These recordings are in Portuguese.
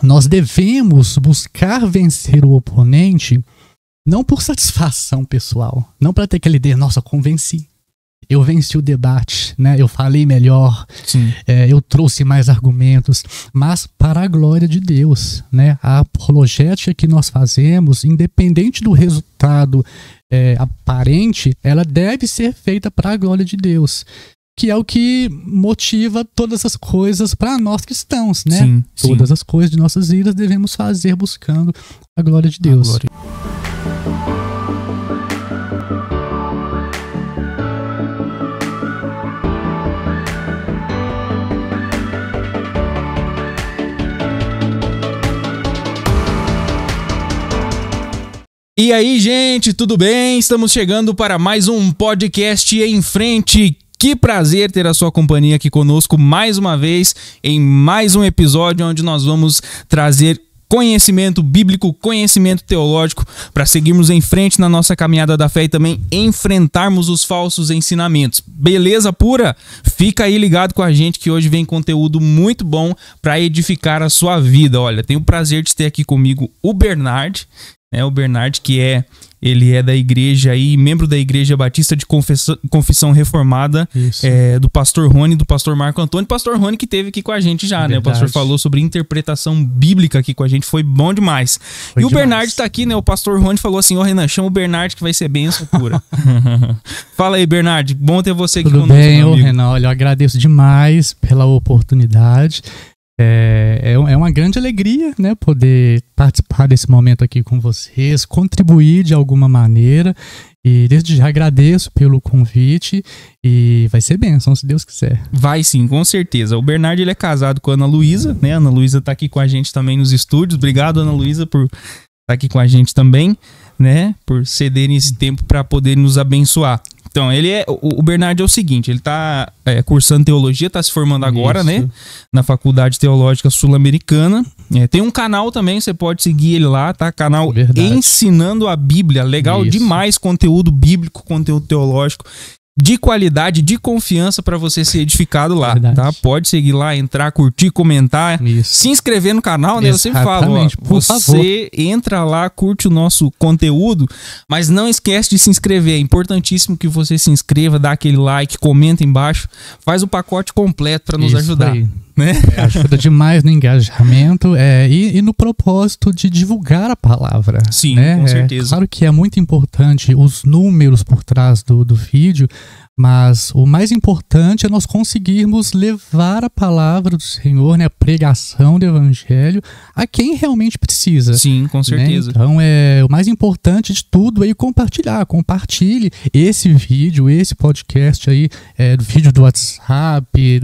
nós devemos buscar vencer o oponente não por satisfação pessoal, não para ter aquela ideia, nossa, convenci. Eu venci o debate, né? Eu falei melhor, eu trouxe mais argumentos, mas para a glória de Deus, né? A apologética que nós fazemos, independente do resultado aparente, ela deve ser feita para a glória de Deus, que é o que motiva todas as coisas para nós cristãos, né? Sim. Todas as coisas de nossas vidas devemos fazer buscando a glória de Deus. A glória. E aí, gente, tudo bem? Estamos chegando para mais um podcast Em Frente. Que prazer ter a sua companhia aqui conosco mais uma vez em mais um episódio onde nós vamos trazer conhecimento bíblico, conhecimento teológico para seguirmos em frente na nossa caminhada da fé e também enfrentarmos os falsos ensinamentos. Beleza pura? Fica aí ligado com a gente que hoje vem conteúdo muito bom para edificar a sua vida. Olha, tenho o prazer de ter aqui comigo o Bernard. O Bernard, ele é da igreja aí, membro da Igreja Batista de Confissão Reformada, do pastor Rony, do pastor Marco Antônio. Pastor Rony que esteve aqui com a gente já, né? O pastor falou sobre interpretação bíblica aqui com a gente, foi bom demais. O Bernard tá aqui, né? O pastor Rony falou assim, Renan, chama o Bernard que vai ser bênção pura. Fala aí, Bernard, bom ter você aqui conosco. Tudo bem, Renan, olha, eu agradeço demais pela oportunidade. É uma grande alegria, né, poder participar desse momento aqui com vocês, contribuir de alguma maneira, e desde já agradeço pelo convite e vai ser bênção, se Deus quiser. Vai sim, com certeza. O Bernard, ele é casado com a Ana Luísa, né? A Ana Luísa tá aqui com a gente também nos estúdios. Obrigado, Ana Luísa, por estar aqui com a gente também, né? Por cederem esse tempo para poder nos abençoar. Então, o Bernard é o seguinte, ele está cursando teologia, está se formando agora, né? Na Faculdade Teológica Sul-Americana. Tem um canal também, você pode seguir ele lá, tá? Canal Ensinando a Bíblia. Legal demais, conteúdo bíblico, conteúdo teológico, de qualidade, de confiança para você ser edificado lá, tá? Pode seguir lá, entrar, curtir, comentar, se inscrever no canal, né? Eu sempre falo, você entra lá, curte o nosso conteúdo, mas não esquece de se inscrever. É importantíssimo que você se inscreva, dá aquele like, comenta embaixo, faz o pacote completo para nos ajudar. Né? Ajuda demais no engajamento e no propósito de divulgar a palavra. Sim, né? Com certeza. Claro que é muito importante os números por trás do vídeo, mas o mais importante é nós conseguirmos levar a palavra do Senhor, né, a pregação do Evangelho, a quem realmente precisa. Sim, com certeza. Né? Então, o mais importante de tudo é compartilhar. Compartilhe esse vídeo, esse podcast aí, do vídeo do WhatsApp,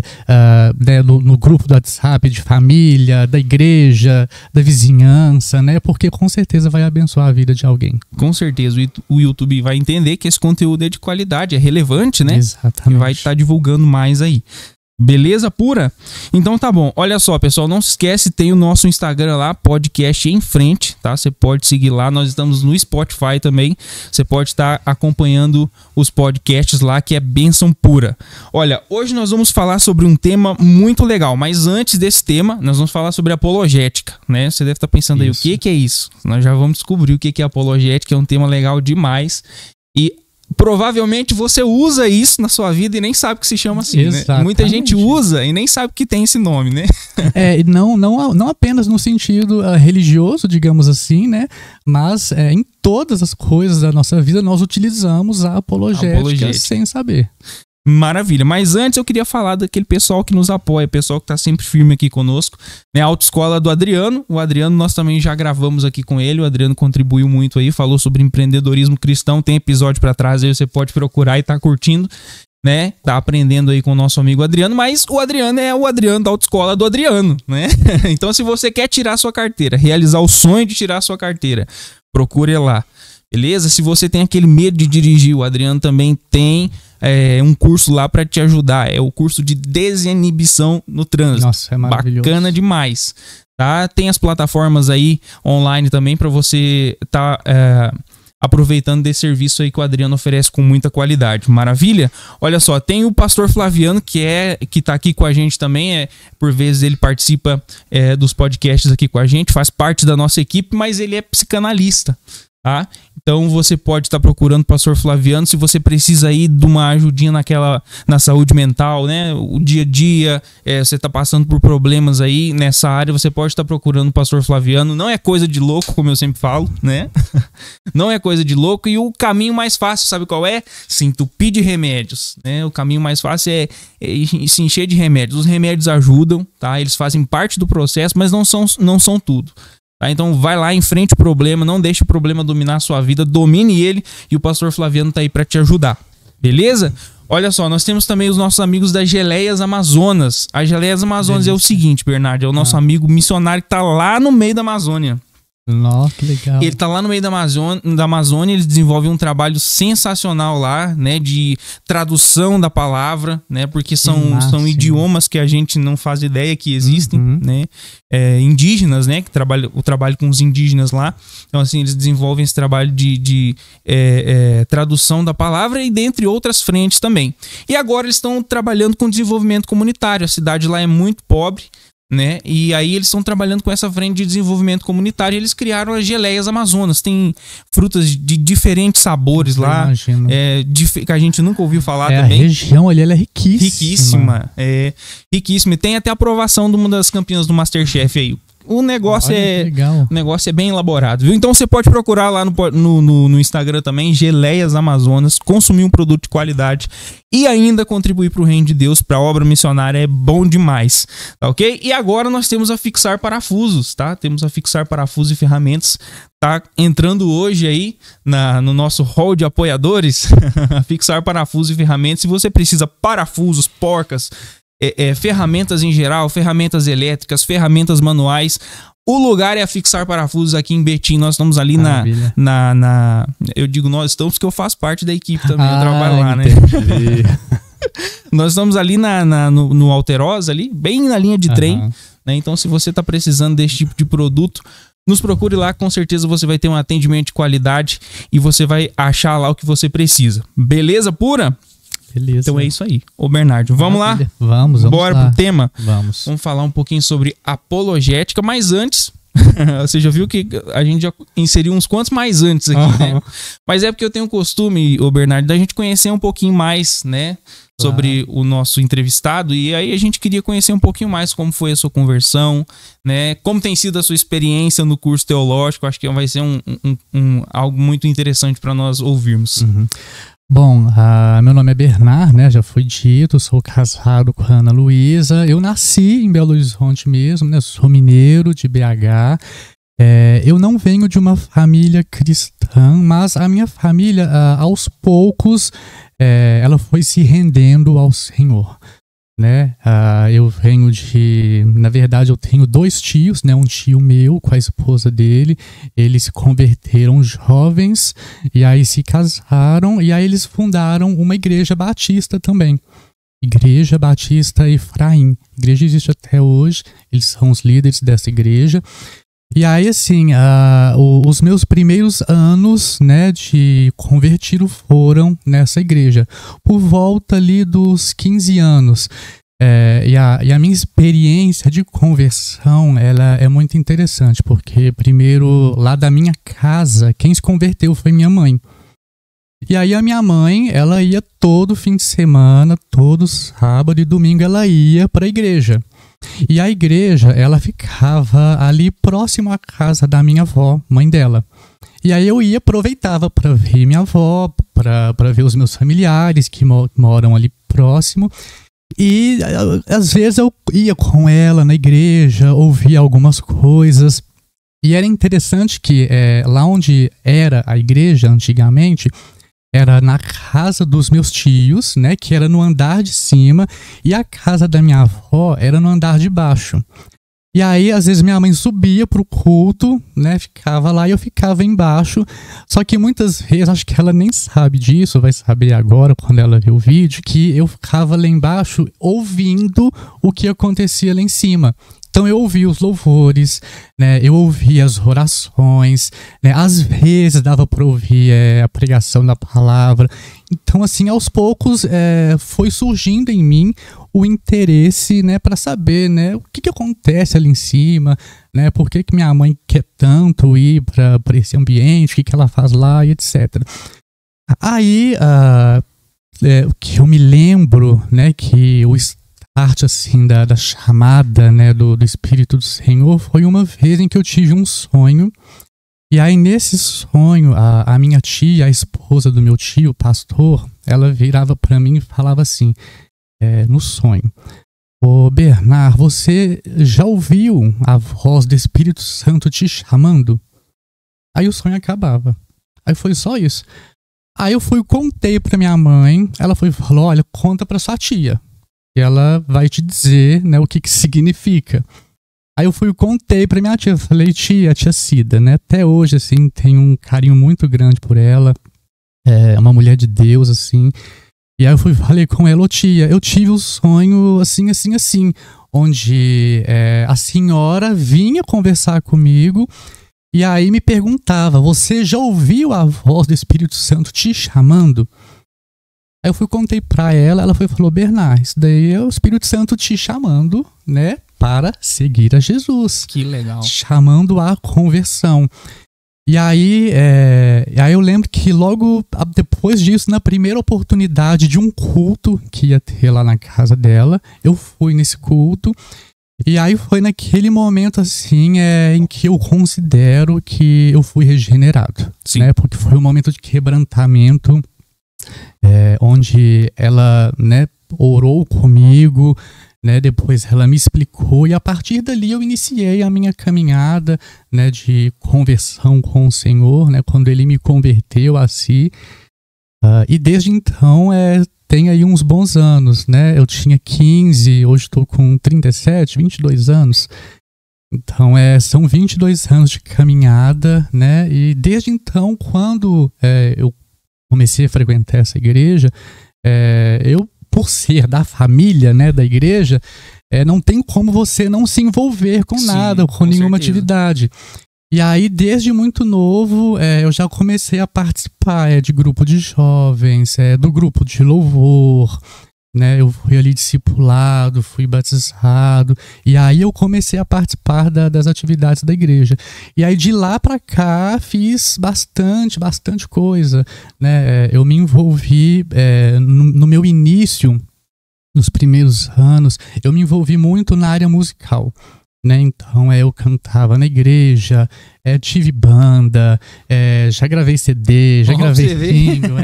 né, no grupo do WhatsApp de família, da igreja, da vizinhança, né? Porque com certeza vai abençoar a vida de alguém. Com certeza. O YouTube vai entender que esse conteúdo é de qualidade, é relevante, né? Exatamente. E vai estar divulgando mais aí. Beleza pura? Então tá bom. Olha só, pessoal, não se esquece, tem o nosso Instagram lá, podcast Em Frente, tá? Você pode seguir lá, nós estamos no Spotify também. Você pode estar acompanhando os podcasts lá, que é bênção pura. Olha, hoje nós vamos falar sobre um tema muito legal, mas antes desse tema, nós vamos falar sobre apologética, né? Você deve estar pensando aí, o que é isso? Nós já vamos descobrir o que é apologética, é um tema legal demais e provavelmente você usa isso na sua vida e nem sabe que se chama assim, né? Muita gente usa e nem sabe que tem esse nome, né? Não apenas no sentido religioso, digamos assim, né? Mas em todas as coisas da nossa vida nós utilizamos a apologética sem saber. Maravilha, mas antes eu queria falar daquele pessoal que nos apoia, pessoal que tá sempre firme aqui conosco, né? A Autoescola do Adriano. O Adriano, nós também já gravamos aqui com ele, o Adriano contribuiu muito aí, falou sobre empreendedorismo cristão, tem episódio pra trás aí, você pode procurar e tá curtindo, né? Tá aprendendo aí com o nosso amigo Adriano, mas o Adriano é o Adriano da Autoescola do Adriano, né? Então se você quer tirar sua carteira, realizar o sonho de tirar sua carteira, procure lá, beleza? Se você tem aquele medo de dirigir, o Adriano também tem um curso lá para te ajudar. É o curso de desinibição no trânsito. Nossa, é maravilhoso. Bacana demais. Tá? Tem as plataformas aí online também para você estar aproveitando desse serviço aí que o Adriano oferece com muita qualidade. Maravilha? Olha só, tem o pastor Flaviano, que tá aqui com a gente também, por vezes ele participa dos podcasts aqui com a gente, faz parte da nossa equipe, mas ele é psicanalista, tá? Então você pode estar procurando o pastor Flaviano se você precisa aí de uma ajudinha na saúde mental, né? O dia a dia, você está passando por problemas aí nessa área, você pode estar procurando o pastor Flaviano. Não é coisa de louco, como eu sempre falo, né? Não é coisa de louco. E o caminho mais fácil, sabe qual é? Se entupir de remédios, né? O caminho mais fácil é se encher de remédios. Os remédios ajudam, tá? Eles fazem parte do processo, mas não são tudo. Tá, então vai lá, enfrente o problema, não deixe o problema dominar a sua vida, domine ele, e o pastor Flaviano tá aí para te ajudar, beleza? Olha só, nós temos também os nossos amigos das Geleias Amazonas. As Geleias Amazonas é o seguinte, Bernardo, é o nosso amigo missionário que tá lá no meio da Amazônia. Nossa, que legal. Ele tá lá no meio da Amazônia, ele desenvolve um trabalho sensacional lá, né, de tradução da palavra, né, porque são idiomas que a gente não faz ideia que existem, né, indígenas, né, que trabalho com os indígenas lá. Então, assim, eles desenvolvem esse trabalho de tradução da palavra e dentre outras frentes também. E agora eles estão trabalhando com desenvolvimento comunitário. A cidade lá é muito pobre, né? E aí eles estão trabalhando com essa frente de desenvolvimento comunitário. Eles criaram as Geleias Amazonas. Tem frutas de diferentes sabores lá, que a gente nunca ouviu falar também. A região ali ela é riquíssima. Riquíssima. E tem até a aprovação de uma das campeãs do MasterChef aí. O negócio é bem elaborado, viu? Então você pode procurar lá no Instagram também, Geleias Amazonas, consumir um produto de qualidade e ainda contribuir para o reino de Deus, para a obra missionária, é bom demais, tá ok? E agora nós temos a Fixar Parafusos, tá? Temos a Fixar Parafusos e Ferramentas, tá entrando hoje aí no nosso hall de apoiadores, a Fixar Parafusos e Ferramentas. Se você precisa parafusos, porcas, ferramentas em geral, ferramentas elétricas, ferramentas manuais, o lugar é a Fixar Parafusos aqui em Betim. Nós estamos ali eu digo nós estamos porque eu faço parte da equipe também, eu trabalho lá, né? Nós estamos ali no Alterosa, ali, bem na linha de trem, né? Então se você está precisando desse tipo de produto, nos procure lá, com certeza você vai ter um atendimento de qualidade e você vai achar lá o que você precisa. Beleza pura? Beleza. Então é isso aí. Ô Bernardo, vamos lá? Vamos Bora lá. pro tema? Vamos falar um pouquinho sobre apologética, mas antes, você já viu que a gente já inseriu uns quantos mais antes aqui, né? Mas é porque eu tenho o costume, ô Bernardo, da gente conhecer um pouquinho mais, né, sobre o nosso entrevistado, e aí a gente queria conhecer um pouquinho mais como foi a sua conversão, né, como tem sido a sua experiência no curso teológico. Acho que vai ser algo muito interessante para nós ouvirmos. Bom, meu nome é Bernardo, né? Já foi dito, sou casado com a Ana Luísa. Eu nasci em Belo Horizonte mesmo, né? Sou mineiro de BH. Eu não venho de uma família cristã, mas a minha família, aos poucos, ela foi se rendendo ao Senhor, né? Eu venho na verdade eu tenho 2 tios, né? Um tio meu com a esposa dele, eles se converteram jovens e aí se casaram e aí eles fundaram uma igreja batista também, Igreja Batista Efraim. A igreja existe até hoje, eles são os líderes dessa igreja. E aí, assim, os meus primeiros anos, né, de convertido foram nessa igreja. Por volta ali dos 15 anos. E a minha experiência de conversão, ela é muito interessante, porque primeiro, lá da minha casa, quem se converteu foi minha mãe. E aí a minha mãe, ela ia todo fim de semana, todo sábado e domingo ela ia para a igreja. E a igreja, ela ficava ali próximo à casa da minha avó, mãe dela. E aí eu aproveitava para ver minha avó, para ver os meus familiares que moram ali próximo. E às vezes eu ia com ela na igreja, ouvia algumas coisas. E era interessante que lá onde era a igreja antigamente, era na casa dos meus tios, né, que era no andar de cima, e a casa da minha avó era no andar de baixo. E aí, às vezes, minha mãe subia pro culto, né, ficava lá e eu ficava embaixo. Só que muitas vezes, acho que ela nem sabe disso, vai saber agora quando ela ver o vídeo, que eu ficava lá embaixo ouvindo o que acontecia lá em cima. Então eu ouvia os louvores, né, eu ouvia as orações, né, às vezes dava para ouvir a pregação da palavra. Então, assim, aos poucos foi surgindo em mim o interesse, né, para saber, né, o que acontece ali em cima, né, por que minha mãe quer tanto ir para esse ambiente, o que ela faz lá e etc. Aí, o que eu me lembro, né, que o start, assim, da chamada, né, do Espírito do Senhor foi uma vez em que eu tive um sonho. E aí, nesse sonho, a minha tia, a esposa do meu tio, pastor, ela virava para mim e falava assim, no sonho: ô Bernard, você já ouviu a voz do Espírito Santo te chamando? Aí o sonho acabava. Aí foi só isso. Aí eu contei pra minha mãe, ela falou, olha, conta pra sua tia, e ela vai te dizer, né, o que significa. Aí eu contei pra minha tia, falei, tia Cida, né, até hoje, assim, tenho um carinho muito grande por ela, é uma mulher de Deus, assim. E aí eu falei com ela, ô tia, eu tive um sonho assim, onde a senhora vinha conversar comigo e aí me perguntava, você já ouviu a voz do Espírito Santo te chamando? Aí eu contei pra ela, ela falou, Bernard, isso daí é o Espírito Santo te chamando, né, para seguir a Jesus. Que legal. Chamando a conversão. E aí eu lembro que logo depois disso, na primeira oportunidade de um culto que ia ter lá na casa dela, eu fui nesse culto. E aí foi naquele momento, assim, em que eu considero que eu fui regenerado. Sim. Né? Porque foi um momento de quebrantamento, onde ela, né, orou comigo, né, depois ela me explicou e a partir dali eu iniciei a minha caminhada, né, de conversão com o Senhor, né, quando ele me converteu a si. E desde então tem aí uns bons anos, né? Eu tinha 15, hoje estou com 37, 22 anos. Então são 22 anos de caminhada, né? E desde então, quando eu comecei a frequentar essa igreja, eu, por ser da família, né, da igreja, não tem como você não se envolver com nada, com nenhuma atividade. E aí, desde muito novo, eu já comecei a participar de grupo de jovens, do grupo de louvor, né? Eu fui ali discipulado, fui batizado, e aí eu comecei a participar das atividades da igreja. E aí, de lá para cá, fiz bastante coisa, né? Eu me envolvi no meu início, nos primeiros anos, eu me envolvi muito na área musical. Né? Então eu cantava na igreja, tive banda, já gravei CD, já gravei single,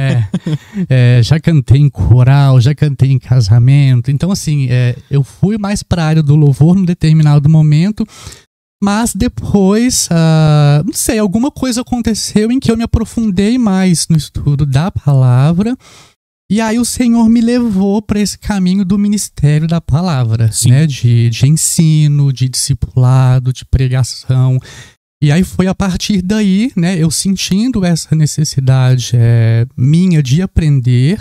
já cantei em coral, já cantei em casamento. Então assim, eu fui mais para a área do louvor num determinado momento, mas depois, não sei, alguma coisa aconteceu em que eu me aprofundei mais no estudo da palavra. E aí o Senhor me levou para esse caminho do ministério da palavra, né? De ensino, de discipulado, de pregação. E aí foi a partir daí, né, eu sentindo essa necessidade minha de aprender,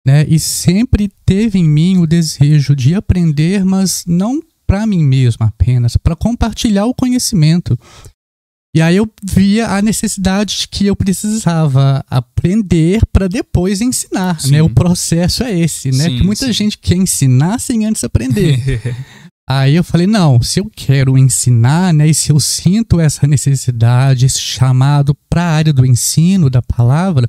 né? E sempre teve em mim o desejo de aprender, mas não para mim mesmo apenas, para compartilhar o conhecimento. E aí eu via a necessidade de que eu precisava aprender para depois ensinar, né? O processo é esse, né? Que muita gente quer ensinar sem antes aprender. Aí eu falei, não, se eu quero ensinar, né? E se eu sinto essa necessidade, esse chamado para a área do ensino, da palavra,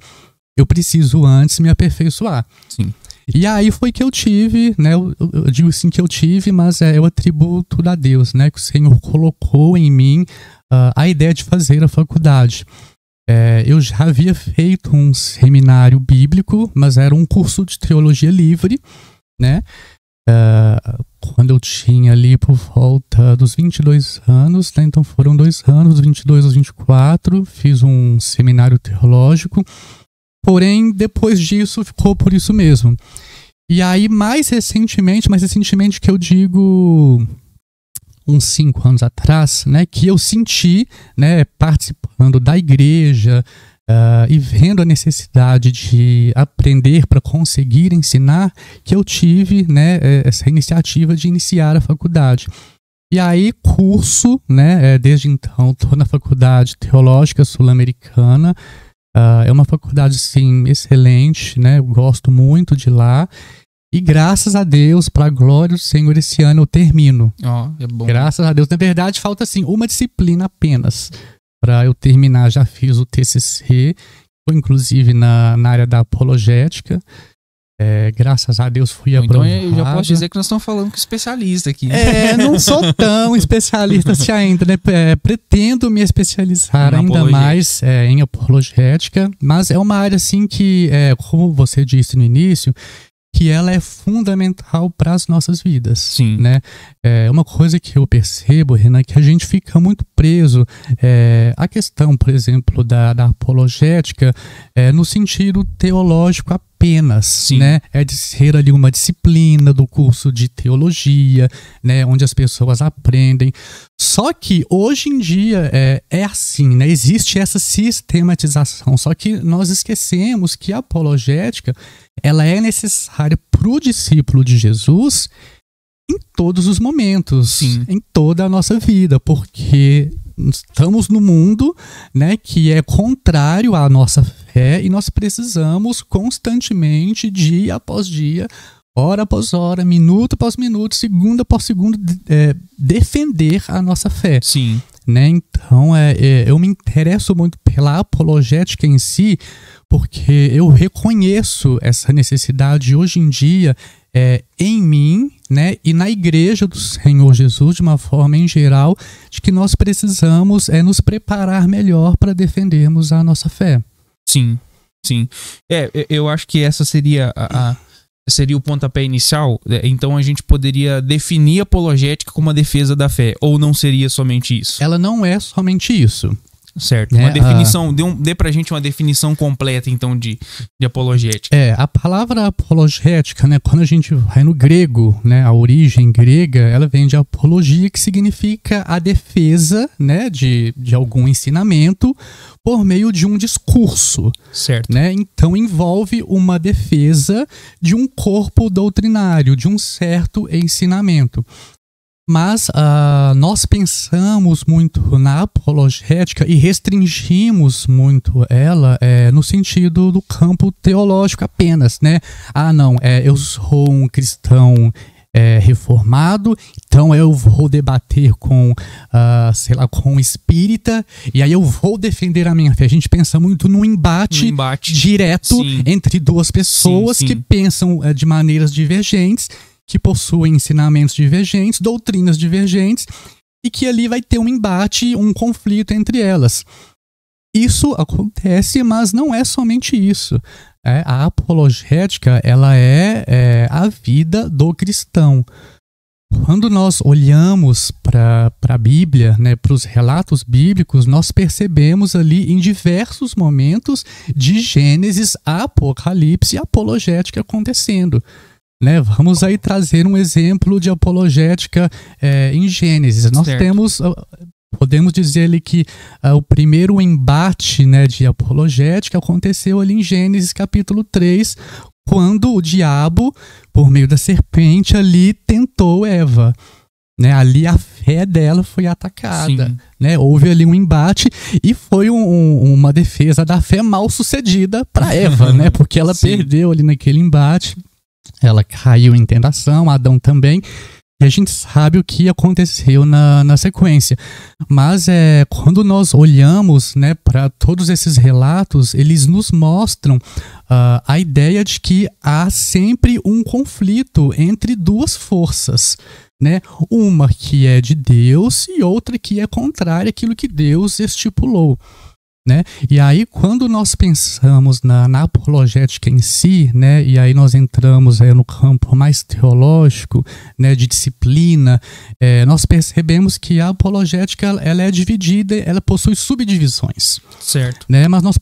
eu preciso antes me aperfeiçoar. Sim. E aí foi que eu tive, né? Eu digo assim que eu tive, mas eu atribuo tudo a Deus, né? Que o Senhor colocou em mim a ideia de fazer a faculdade. Eu já havia feito um seminário bíblico, mas era um curso de teologia livre, né? Quando eu tinha ali por volta dos 22 anos, né? Então foram 2 anos, dos 22 aos 24, fiz um seminário teológico, porém depois disso ficou por isso mesmo. E aí mais recentemente que eu digo uns 5 anos atrás, né, que eu senti, né, participando da igreja e vendo a necessidade de aprender para conseguir ensinar, que eu tive, né, essa iniciativa de iniciar a faculdade. E aí curso, né, desde então, estou na Faculdade Teológica Sul-Americana. É uma faculdade, sim, excelente, né? Eu gosto muito de lá. E graças a Deus, para a glória do Senhor, esse ano eu termino. É bom. Graças a Deus. Na verdade, falta, assim, uma disciplina apenas para eu terminar. Já fiz o TCC, foi inclusive na área da apologética. Graças a Deus fui aprovado. Então eu já posso dizer que nós estamos falando com especialista aqui. Não sou tão especialista assim ainda, né? Pretendo me especializar ainda mais em apologética, mas é uma área assim que, como você disse no início, que ela é fundamental para as nossas vidas. Sim. Né? Uma coisa que eu percebo, Renan, que a gente fica muito preso à questão, por exemplo, da apologética no sentido teológico apenas. Sim. Né? De ser ali uma disciplina do curso de teologia, né? Onde as pessoas aprendem. Só que hoje em dia é assim, né? Existe essa sistematização, só que nós esquecemos que a apologética ela é necessária para o discípulo de Jesus em todos os momentos, sim, em toda a nossa vida, porque estamos num mundo, né, que é contrário à nossa fé e nós precisamos constantemente, dia após dia, hora após hora, minuto após minuto, segundo após segundo, defender a nossa fé. Sim. Né? Então, eu me interesso muito pela apologética em si, porque eu reconheço essa necessidade hoje em dia em mim, né, e na igreja do Senhor Jesus, de uma forma em geral, de que nós precisamos nos preparar melhor para defendermos a nossa fé. Sim, sim. Eu acho que essa seria seria o pontapé inicial. Então a gente poderia definir a apologética como a defesa da fé, ou não seria somente isso? Ela não é somente isso. Certo. Uma definição, dê pra gente uma definição completa, então, de apologética. A palavra apologética, né, quando a gente vai no grego, né, a origem grega, ela vem de apologia, que significa a defesa, né, de algum ensinamento por meio de um discurso. Certo. Né? Então envolve uma defesa de um corpo doutrinário, de um certo ensinamento. Mas nós pensamos muito na apologética e restringimos muito ela no sentido do campo teológico apenas, né? Eu sou um cristão reformado, então eu vou debater com um espírita e aí eu vou defender a minha fé. A gente pensa muito num embate direto, sim, entre duas pessoas, sim, que pensam de maneiras divergentes, que possuem ensinamentos divergentes, doutrinas divergentes, e que ali vai ter um embate, um conflito entre elas. Isso acontece, mas não é somente isso. A apologética, ela é a vida do cristão. Quando nós olhamos para a Bíblia, né, para os relatos bíblicos, nós percebemos ali em diversos momentos de Gênesis a Apocalipse, a apologética acontecendo. Né, vamos aí trazer um exemplo de apologética em Gênesis. Nós podemos dizer ali que o primeiro embate, né, de apologética aconteceu ali em Gênesis capítulo 3, quando o diabo, por meio da serpente, ali tentou Eva. Né, ali a fé dela foi atacada. Né, houve ali um embate e foi uma defesa da fé mal sucedida para Eva, né, porque ela perdeu ali naquele embate. Ela caiu em tentação, Adão também, e a gente sabe o que aconteceu na sequência. Mas quando nós olhamos, né, para todos esses relatos, eles nos mostram a ideia de que há sempre um conflito entre duas forças. Né? Uma que é de Deus e outra que é contrária àquilo que Deus estipulou. Né? E aí, quando nós pensamos na apologética em si, né, e aí nós entramos no campo mais teológico, né, de disciplina, nós percebemos que a apologética ela é dividida, ela possui subdivisões. Certo. Né? Mas nós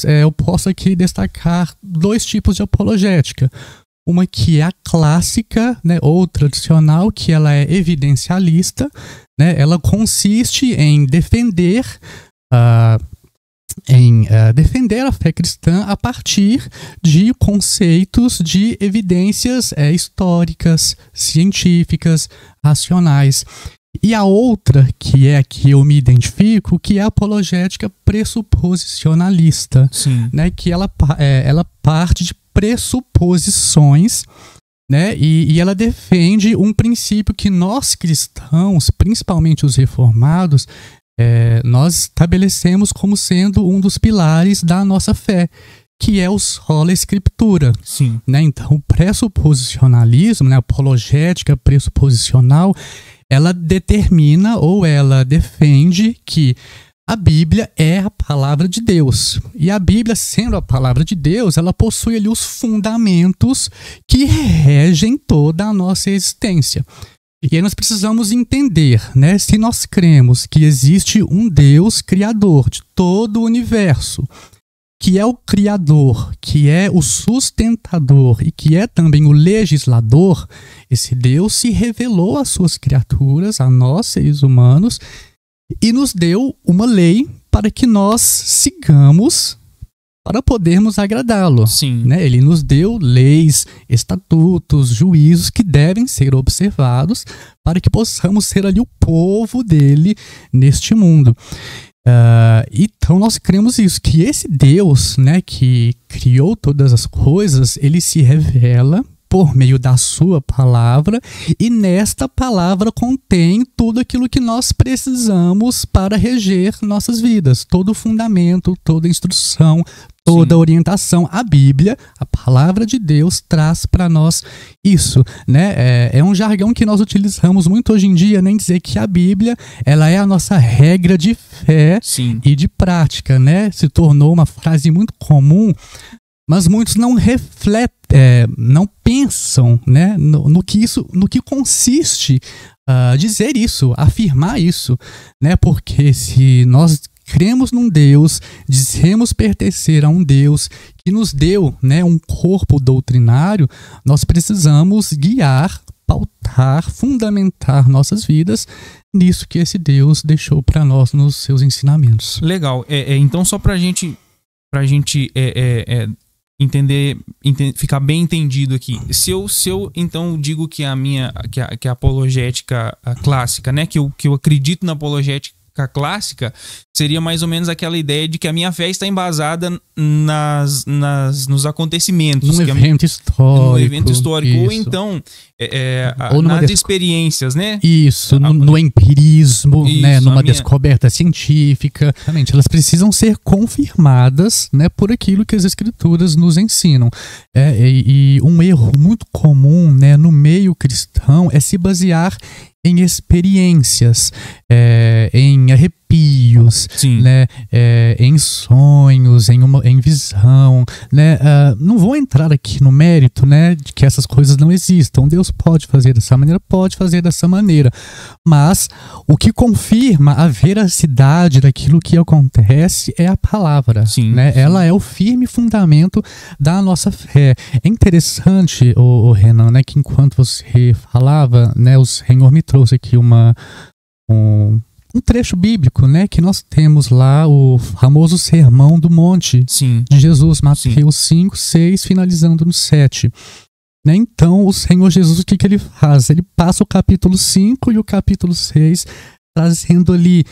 eu posso aqui destacar dois tipos de apologética. Uma que é a clássica, né, ou tradicional, que ela é evidencialista, né? Ela consiste em defender defender a fé cristã a partir de conceitos de evidências históricas, científicas, racionais. E a outra, que é a que eu me identifico, que é a apologética pressuposicionalista, né? Que ela parte de pressuposições, né? E ela defende um princípio que nós cristãos, principalmente os reformados, nós estabelecemos como sendo um dos pilares da nossa fé, que é o sola escritura. Sim. Né? Então, o pressuposicionalismo, né, a apologética pressuposicional, ela determina ou ela defende que a Bíblia é a palavra de Deus. E a Bíblia, sendo a palavra de Deus, ela possui ali os fundamentos que regem toda a nossa existência. E aí nós precisamos entender, né, se nós cremos que existe um Deus criador de todo o universo, que é o criador, que é o sustentador e que é também o legislador, esse Deus se revelou às suas criaturas, a nós, seres humanos, e nos deu uma lei para que nós sigamos para podermos agradá-lo. Sim. Né? Ele nos deu leis, estatutos, juízos que devem ser observados para que possamos ser ali o povo dele neste mundo. Então nós cremos isso, que esse Deus, né, que criou todas as coisas, ele se revela por meio da sua palavra, e nesta palavra contém tudo aquilo que nós precisamos para reger nossas vidas, todo o fundamento, toda a instrução, toda a orientação. A Bíblia, a palavra de Deus, traz para nós isso, né? É um jargão que nós utilizamos muito hoje em dia, nem dizer que a Bíblia, ela é a nossa regra de fé e de prática, né? Se tornou uma frase muito comum, mas muitos não refletem, não pensam, né, no que consiste dizer isso, afirmar isso, né? Porque se nós cremos num Deus, dizemos pertencer a um Deus que nos deu, né, um corpo doutrinário, nós precisamos guiar, pautar, fundamentar nossas vidas nisso que esse Deus deixou para nós nos seus ensinamentos. Legal. Então, só pra gente entender, ficar bem entendido aqui. Se eu então digo que a apologética clássica, né, que eu acredito na apologética clássica, seria mais ou menos aquela ideia de que a minha fé está embasada nos acontecimentos. Num evento histórico. Ou então nas experiências, né? Isso, no empirismo, isso, né? Numa descoberta científica. Realmente, elas precisam ser confirmadas, né, por aquilo que as escrituras nos ensinam. E um erro muito comum, né, no meio cristão é se basear em experiências, em arrepios, né, em sonhos, em visão, né? Não vou entrar aqui no mérito, né, de que essas coisas não existam. Deus pode fazer dessa maneira, pode fazer dessa maneira, mas o que confirma a veracidade daquilo que acontece é a palavra, né? Ela é o firme fundamento da nossa fé. É interessante, o Renan, né, que enquanto você falava, né, o Senhor me trouxe aqui um trecho bíblico, né, que nós temos lá, o famoso Sermão do Monte de Jesus, Mateus 5, 6, finalizando no 7. Né? Então, o Senhor Jesus, o que ele faz? Ele passa o capítulo 5 e o capítulo 6, trazendo ali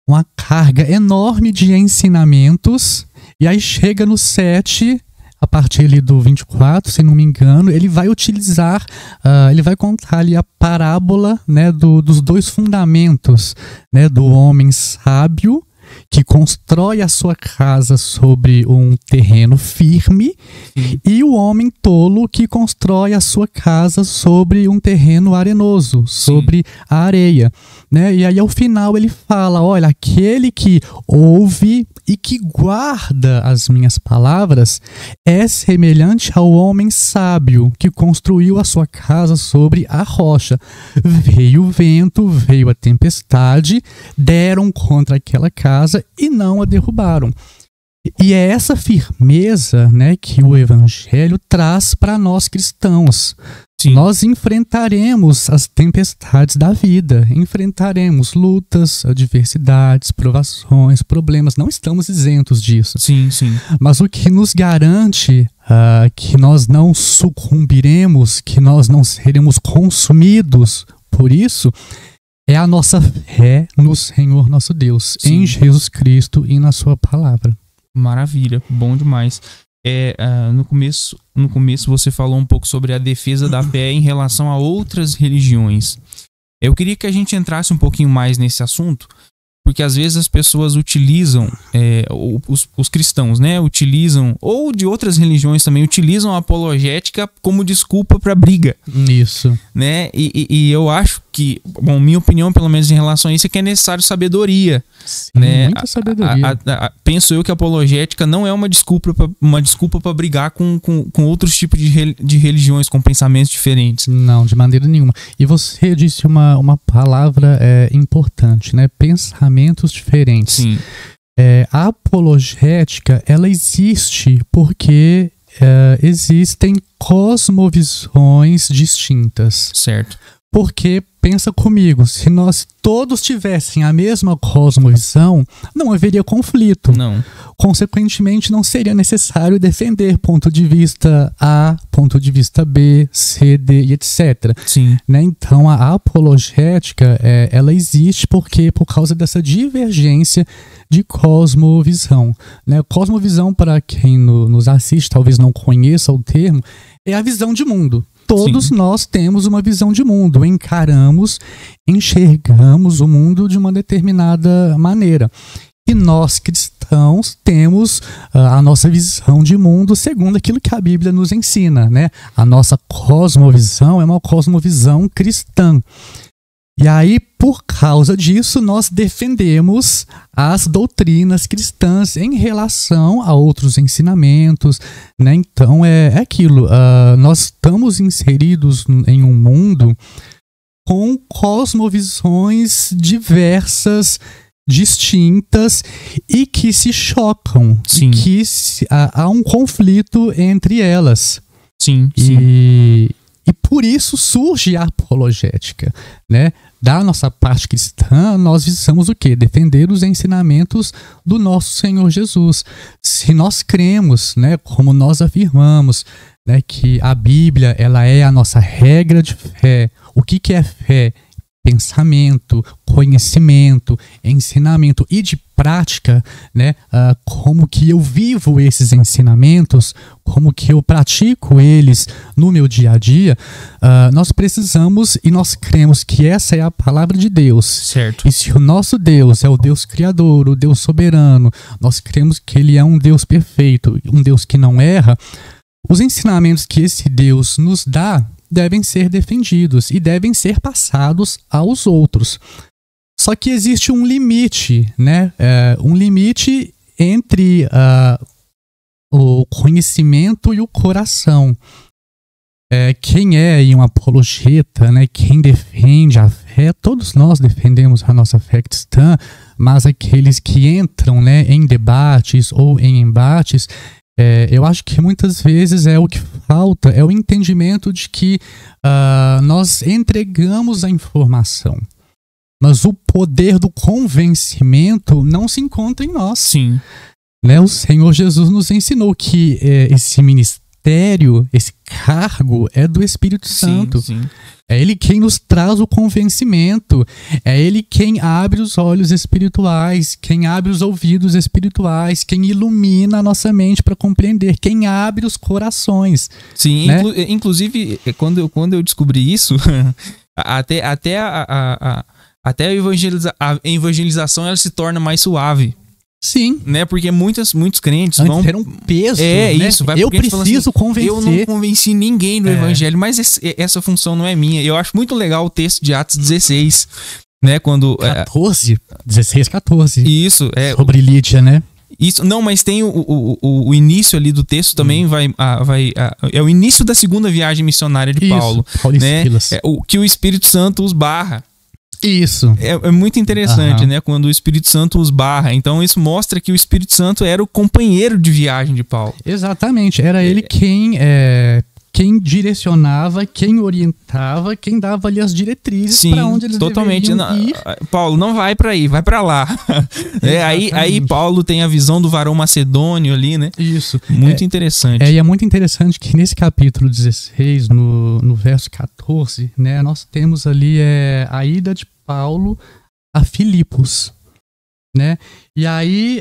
uma carga enorme de ensinamentos, e aí chega no 7, a partir ali do 24, se não me engano, ele vai utilizar, ele vai contar ali a parábola, né, dos dois fundamentos, né, do homem sábio que constrói a sua casa sobre um terreno firme, e o homem tolo que constrói a sua casa sobre um terreno arenoso, sobre a areia, né? E aí ao final ele fala, olha, aquele que ouve e que guarda as minhas palavras é semelhante ao homem sábio que construiu a sua casa sobre a rocha. Veio o vento, veio a tempestade, deram contra aquela casa e não a derrubaram. E é essa firmeza, né, que o Evangelho traz para nós cristãos. Nós enfrentaremos as tempestades da vida, enfrentaremos lutas, adversidades, provações, problemas, não estamos isentos disso. Mas o que nos garante que nós não sucumbiremos, que nós não seremos consumidos por isso, é a nossa fé no Senhor nosso Deus, Sim. em Jesus Cristo e na sua palavra. Maravilha, bom demais. No começo você falou um pouco sobre a defesa da fé em relação a outras religiões. Eu queria que a gente entrasse um pouquinho mais nesse assunto, porque às vezes as pessoas utilizam, os cristãos, né, utilizam, ou de outras religiões também, utilizam a apologética como desculpa para briga. Isso. Né? E eu acho que, bom, minha opinião, pelo menos em relação a isso, é que é necessário sabedoria. Sim, Né? muita sabedoria. Penso eu que a apologética não é uma desculpa para brigar com outros tipos de religiões, com pensamentos diferentes. Não, de maneira nenhuma. E você disse uma palavra importante, né? Pensamentos diferentes. Sim. A apologética, ela existe porque existem cosmovisões distintas. Certo. Porque, pensa comigo, se nós todos tivessem a mesma cosmovisão, não haveria conflito. Não. Consequentemente, não seria necessário defender ponto de vista A, ponto de vista B, C, D e etc. Sim. Né? Então, a apologética, ela existe por causa dessa divergência de cosmovisão. Né? Cosmovisão, para quem nos assiste, talvez não conheça o termo, é a visão de mundo. Todos Sim. nós temos uma visão de mundo, enxergamos o mundo de uma determinada maneira. E nós, cristãos, temos a nossa visão de mundo segundo aquilo que a Bíblia nos ensina, né? A nossa cosmovisão é uma cosmovisão cristã. E aí, por causa disso, nós defendemos as doutrinas cristãs em relação a outros ensinamentos, né? Então, é aquilo. Nós estamos inseridos em um mundo com cosmovisões diversas, distintas e que se chocam. Sim. Que há um conflito entre elas. Sim, sim. E por isso surge a apologética, né? Da nossa parte cristã, nós visamos o quê? Defender os ensinamentos do nosso Senhor Jesus. Se nós cremos, né, como nós afirmamos, né, que a Bíblia ela é a nossa regra de fé. O que é fé? Pensamento, conhecimento, ensinamento e de prática, né? Como que eu vivo esses ensinamentos, como que eu pratico eles no meu dia a dia, nós precisamos e nós cremos que essa é a palavra de Deus. Certo. E se o nosso Deus é o Deus criador, o Deus soberano, nós cremos que Ele é um Deus perfeito, um Deus que não erra, os ensinamentos que esse Deus nos dá devem ser defendidos e devem ser passados aos outros. Só que existe um limite, né? Um limite entre o conhecimento e o coração. Quem é um apologeta, né? Quem defende a fé, todos nós defendemos a nossa fé cristã, mas aqueles que entram, né, em debates ou em embates, eu acho que muitas vezes o que falta é o entendimento de que nós entregamos a informação, mas o poder do convencimento não se encontra em nós. Sim. Né? O Senhor Jesus nos ensinou que esse ministério, esse cargo é do Espírito Santo. Sim, sim. É Ele quem nos traz o convencimento, é Ele quem abre os olhos espirituais, quem abre os ouvidos espirituais, quem ilumina a nossa mente para compreender, quem abre os corações. Sim, né? Inclusive, quando eu descobri isso, até a evangelização ela se torna mais suave. Sim. Né? Porque muitos crentes Antes vão... era um peso, né? Isso. Eu preciso convencer. Eu não convenci ninguém do evangelho, mas essa função não é minha. Eu acho muito legal o texto de Atos 16, né? Quando... 16, 14. Isso. Sobre Lídia, né? Isso, não, mas tem o início ali do texto também é o início da segunda viagem missionária de Paulo. Paulo e né? Silas. Que o Espírito Santo os barra. Isso. É muito interessante, né? Quando o Espírito Santo os barra. Então isso mostra que o Espírito Santo era o companheiro de viagem de Paulo. Exatamente. Era ele quem direcionava, quem orientava, quem dava ali as diretrizes para onde eles deveriam ir. Paulo, não vai para aí, vai para lá. Aí Paulo tem a visão do varão macedônio ali, né? Isso. Muito interessante. E é muito interessante que nesse capítulo 16, no verso 14, né, nós temos ali a ida de Paulo a Filipos, né? E aí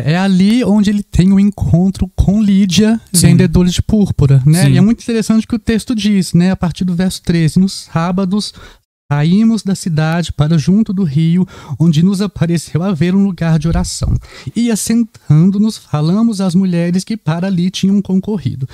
é ali onde ele tem o encontro com Lídia, vendedora de púrpura, né? Sim. E é muito interessante o que o texto diz, né? A partir do verso 13, nos sábados saímos da cidade para junto do rio, onde nos apareceu haver um lugar de oração. E assentando-nos, falamos às mulheres que para ali tinham concorrido.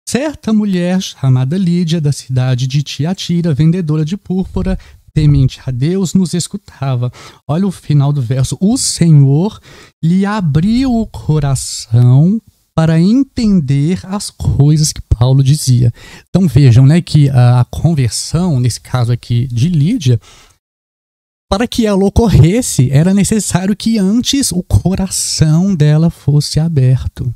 Certa mulher chamada Lídia, da cidade de Tiatira, vendedora de púrpura, temente a Deus, nos escutava. Olha o final do verso. O Senhor lhe abriu o coração para entender as coisas que Paulo dizia. Então vejam, né, que a conversão, nesse caso aqui de Lídia, para que ela ocorresse, era necessário que antes o coração dela fosse aberto,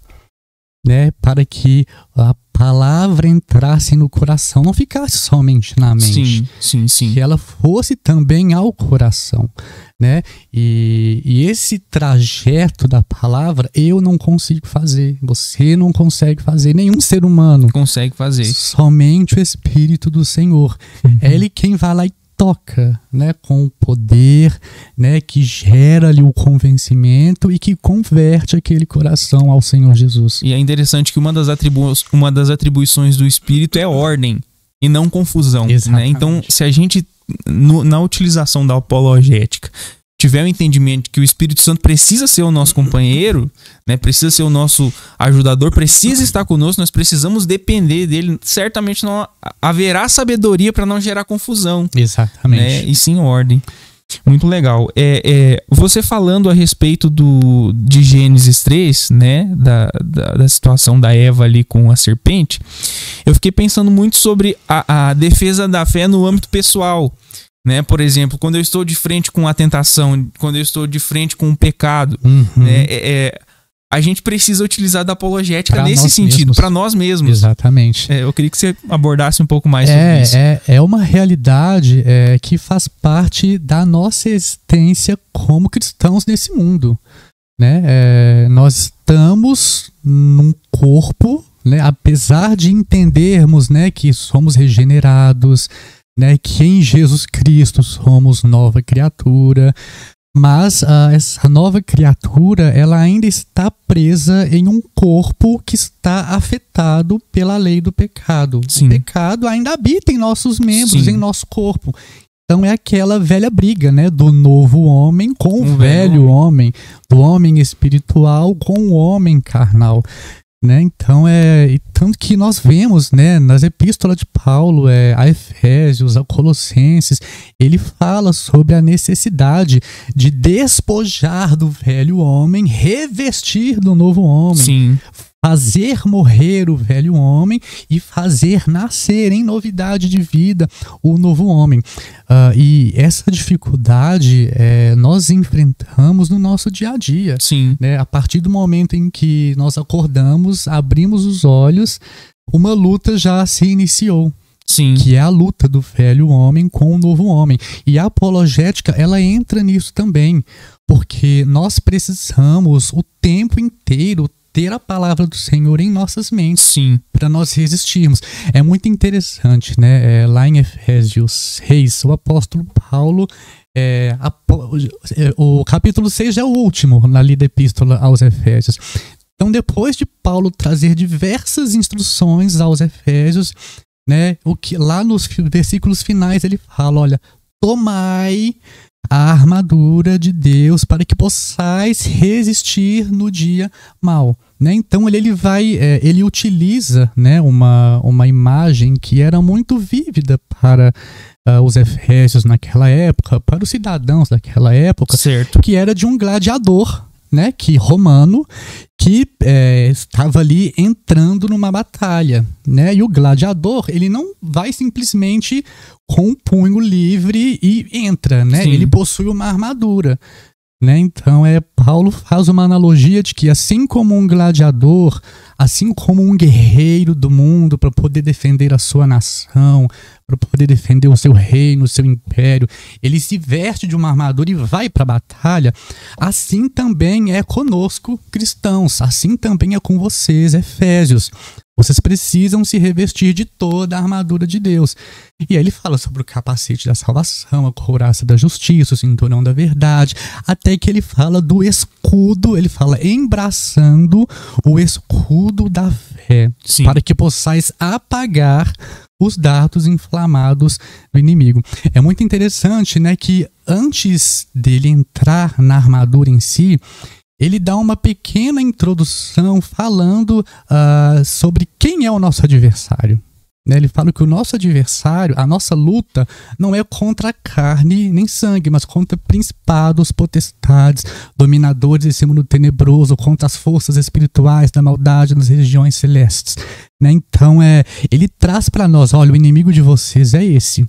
né, para que a palavra entrasse no coração, não ficasse somente na mente. Sim. Que ela fosse também ao coração, né? E esse trajeto da palavra eu não consigo fazer, você não consegue fazer, nenhum ser humano consegue fazer. Somente o Espírito do Senhor. É Ele quem vai lá e toca, né, com o poder, né, que gera ali o convencimento e que converte aquele coração ao Senhor Jesus. E é interessante que uma das atribuições do Espírito é ordem e não confusão, né? Então, se a gente, na utilização da apologética, tiver o entendimento que o Espírito Santo precisa ser o nosso companheiro, né, precisa ser o nosso ajudador, precisa estar conosco, nós precisamos depender dele, certamente não haverá sabedoria para não gerar confusão. Exatamente. Né, e sim ordem. Muito legal. Você falando a respeito de Gênesis 3, né, da situação da Eva ali com a serpente, eu fiquei pensando muito sobre a defesa da fé no âmbito pessoal. Né? Por exemplo, quando eu estou de frente com a tentação, quando eu estou de frente com o pecado, né? A gente precisa utilizar da apologética nesse sentido, para nós mesmos. Exatamente. Eu queria que você abordasse um pouco mais sobre isso. É uma realidade que faz parte da nossa existência como cristãos nesse mundo. Né? Nós estamos num corpo, né? Apesar de entendermos, né, que somos regenerados, né, que em Jesus Cristo somos nova criatura, mas essa nova criatura ela ainda está presa em um corpo que está afetado pela lei do pecado. Sim. O pecado ainda habita em nossos membros, Sim. em nosso corpo. Então é aquela velha briga, né, do novo homem com o velho homem, do homem espiritual com o homem carnal. Né? Então tanto que nós vemos, né, nas epístolas de Paulo, a Efésios, a Colossenses, ele fala sobre a necessidade de despojar do velho homem, revestir do novo homem. Sim. Fazer morrer o velho homem e fazer nascer em novidade de vida o novo homem. E essa dificuldade nós enfrentamos no nosso dia a dia. Sim. Né? A partir do momento em que nós acordamos, abrimos os olhos, uma luta já se iniciou. Sim. Que é a luta do velho homem com o novo homem. E a apologética, ela entra nisso também, porque nós precisamos o tempo inteiro ter a palavra do Senhor em nossas mentes para nós resistirmos. É muito interessante, né? Lá em Efésios 6, o apóstolo Paulo, o capítulo 6 é o último na lida epístola aos Efésios. Então, depois de Paulo trazer diversas instruções aos Efésios, né, o que lá nos versículos finais ele fala, olha, tomai a armadura de Deus para que possais resistir no dia mau. Né? Então ele utiliza, né, uma imagem que era muito vívida para os efésios naquela época, para os cidadãos daquela época, certo. Que era de um gladiador, né, romano, que estava ali entrando numa batalha, né? E o gladiador, ele não vai simplesmente com o punho livre e entra, né? Ele possui uma armadura, né? Então Paulo faz uma analogia de que assim como um gladiador, assim como um guerreiro do mundo para poder defender a sua nação, para poder defender o seu reino, o seu império, ele se veste de uma armadura e vai para a batalha, assim também é conosco cristãos, assim também é com vocês, efésios. Vocês precisam se revestir de toda a armadura de Deus. E aí ele fala sobre o capacete da salvação, a couraça da justiça, o cinturão da verdade, até que ele fala do escudo, ele fala embraçando o escudo da fé, Sim. para que possais apagar os dardos inflamados do inimigo. É muito interessante, né, que antes dele entrar na armadura em si, ele dá uma pequena introdução falando sobre quem é o nosso adversário. Ele fala que o nosso adversário, a nossa luta, não é contra carne nem sangue, mas contra principados, potestades, dominadores desse mundo tenebroso, contra as forças espirituais da maldade nas regiões celestes. Então, ele traz para nós, olha, o inimigo de vocês é esse.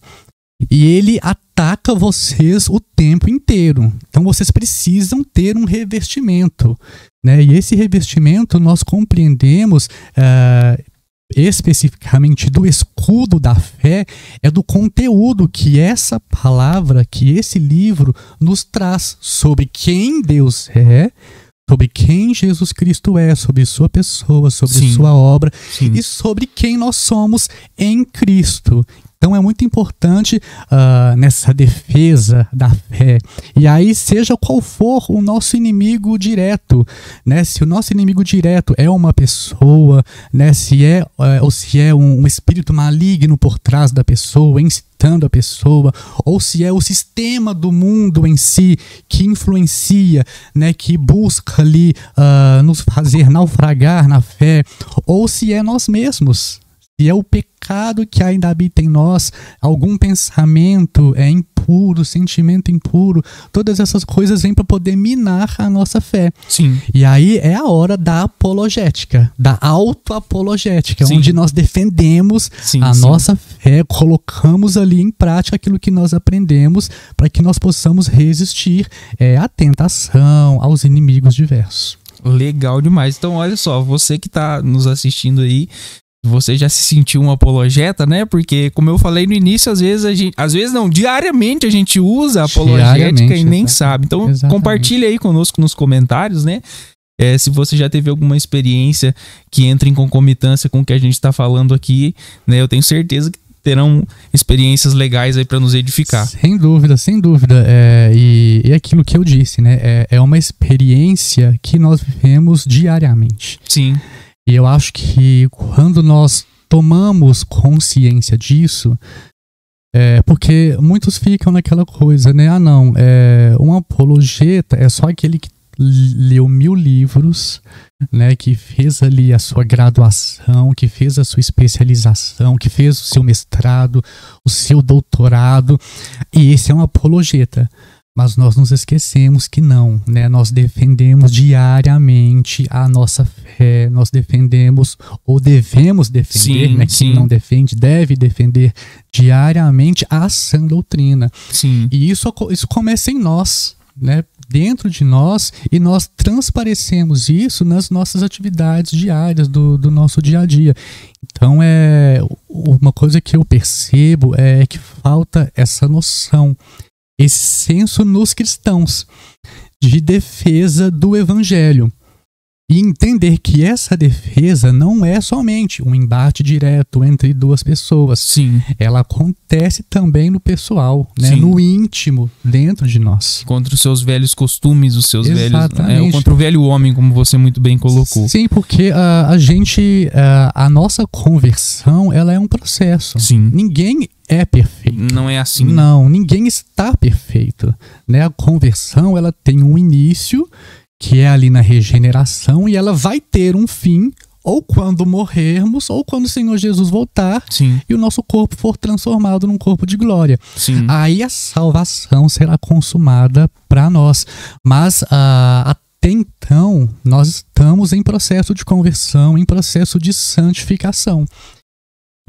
E ele ataca vocês o tempo inteiro. Então vocês precisam ter um revestimento, né? E esse revestimento nós compreendemos especificamente do escudo da fé, é do conteúdo que essa palavra, que esse livro nos traz sobre quem Deus é, sobre quem Jesus Cristo é, sobre sua pessoa, sobre Sim. sua obra, Sim. e sobre quem nós somos em Cristo. Então é muito importante nessa defesa da fé. E aí, seja qual for o nosso inimigo direto, né? Se o nosso inimigo direto é uma pessoa, né? Ou se é um espírito maligno por trás da pessoa, incitando a pessoa, ou se é o sistema do mundo em si que influencia, né? Que busca ali nos fazer naufragar na fé, ou se é nós mesmos. Se é o pecado que ainda habita em nós, algum pensamento impuro, sentimento impuro, todas essas coisas vêm para poder minar a nossa fé. Sim. E aí é a hora da apologética, da autoapologética, Sim. onde nós defendemos a nossa fé, colocamos ali em prática aquilo que nós aprendemos para que nós possamos resistir à tentação, aos inimigos diversos. Legal demais. Então, olha só, você que está nos assistindo aí, você já se sentiu um apologeta, né? Porque, como eu falei no início, diariamente a gente usa a apologética e nem sabe. Então, compartilha aí conosco nos comentários, né? Se você já teve alguma experiência que entra em concomitância com o que a gente está falando aqui, né? Eu tenho certeza que terão experiências legais aí para nos edificar. Sem dúvida, sem dúvida. E aquilo que eu disse, né? É uma experiência que nós vivemos diariamente. Sim. E eu acho que quando nós tomamos consciência disso, porque muitos ficam naquela coisa, né? Um apologeta é só aquele que leu 1000 livros, né? Que fez ali a sua graduação, que fez a sua especialização, que fez o seu mestrado, o seu doutorado, e esse é um apologeta. Mas nós nos esquecemos que não, né? Nós defendemos diariamente a nossa fé, nós defendemos ou devemos defender, sim, né? Quem não defende deve defender diariamente a sã doutrina. Sim. E isso começa em nós, né? Dentro de nós, e nós transparecemos isso nas nossas atividades diárias do nosso dia a dia. Então, uma coisa que eu percebo é que falta essa noção, esse senso nos cristãos de defesa do evangelho. E entender que essa defesa não é somente um embate direto entre duas pessoas. Sim. Ela acontece também no pessoal, né? No íntimo, dentro de nós. Contra os seus velhos costumes, os seus Exatamente. velhos... contra o velho homem, como você muito bem colocou. Sim, porque a nossa conversão, ela é um processo. Sim. Ninguém é perfeito. Não é assim. Não, ninguém está perfeito, né? A conversão, ela tem um início, que é ali na regeneração, e ela vai ter um fim, ou quando morrermos, ou quando o Senhor Jesus voltar, Sim. e o nosso corpo for transformado num corpo de glória. Sim. Aí a salvação será consumada para nós. Mas até então, nós estamos em processo de conversão, em processo de santificação.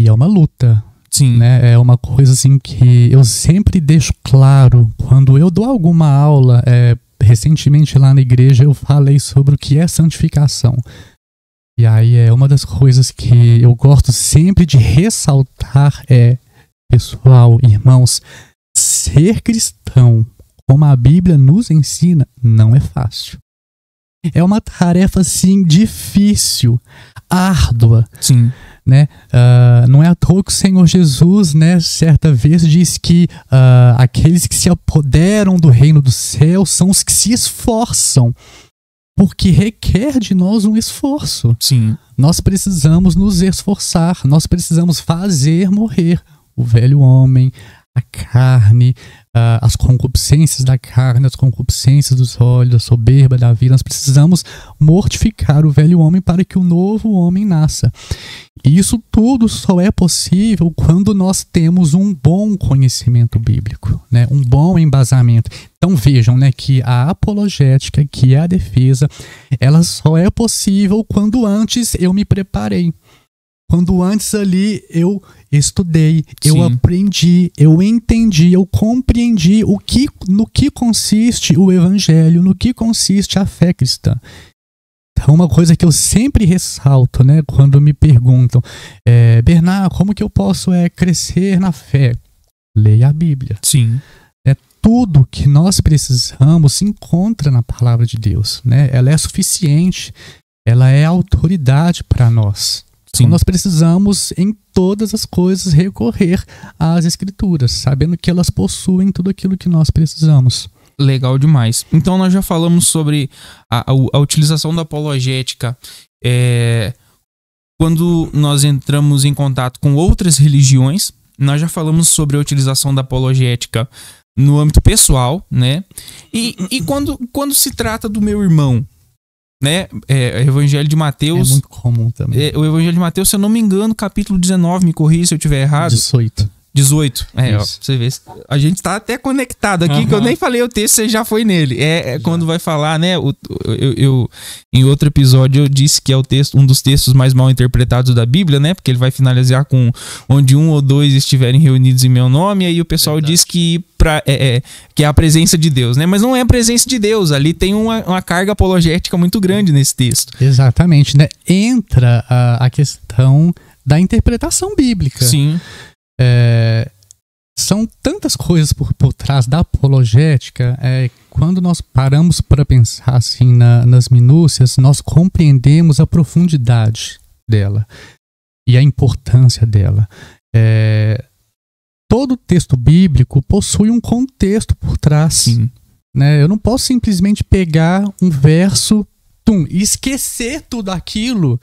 E é uma luta. Sim. Né? É uma coisa assim que eu sempre deixo claro quando eu dou alguma aula. Recentemente lá na igreja eu falei sobre o que é santificação. E aí uma das coisas que eu gosto sempre de ressaltar pessoal, irmãos, ser cristão, como a Bíblia nos ensina, não é fácil. É uma tarefa, assim, difícil, árdua. Sim. Né? Não é à toa que o Senhor Jesus, né, certa vez diz que aqueles que se apoderam do reino do céu são os que se esforçam, porque requer de nós um esforço. Sim. Nós precisamos nos esforçar, nós precisamos fazer morrer o velho homem, a carne, as concupiscências da carne, as concupiscências dos olhos, a soberba da vida. Nós precisamos mortificar o velho homem para que o novo homem nasça. E isso tudo só é possível quando nós temos um bom conhecimento bíblico, né? Um bom embasamento. Então vejam, né, que a apologética, que é a defesa, ela só é possível quando antes eu me preparei. Quando antes ali eu estudei, eu aprendi, eu entendi, eu compreendi no que consiste o evangelho, no que consiste a fé cristã. Então, uma coisa que eu sempre ressalto, né, quando me perguntam, Bernard, como que eu posso crescer na fé? Leia a Bíblia. Sim. Tudo que nós precisamos se encontra na palavra de Deus, né? Ela é suficiente, ela é autoridade para nós. Então, nós precisamos, em todas as coisas, recorrer às Escrituras, sabendo que elas possuem tudo aquilo que nós precisamos. Legal demais. Então, nós já falamos sobre a utilização da apologética quando nós entramos em contato com outras religiões. Nós já falamos sobre a utilização da apologética no âmbito pessoal, né? E quando se trata do meu irmão, né? O Evangelho de Mateus. É muito comum também. O Evangelho de Mateus, se eu não me engano, capítulo 19, me corrija se eu estiver errado. 18. Ó, você vê. A gente tá até conectado aqui, que eu nem falei o texto, você já foi nele. Quando vai falar, né? Eu em outro episódio eu disse que é um dos textos mais mal interpretados da Bíblia, né? Porque ele vai finalizar com onde um ou dois estiverem reunidos em meu nome, e aí o pessoal diz que que é a presença de Deus, né? Mas não é a presença de Deus, ali tem uma carga apologética muito grande nesse texto. Exatamente, né? Entra a questão da interpretação bíblica. Sim. São tantas coisas por trás da apologética, quando nós paramos para pensar assim nas minúcias, nós compreendemos a profundidade dela e a importância dela. Todo texto bíblico possui um contexto por trás. Sim. Né? Eu não posso simplesmente pegar um verso e esquecer tudo aquilo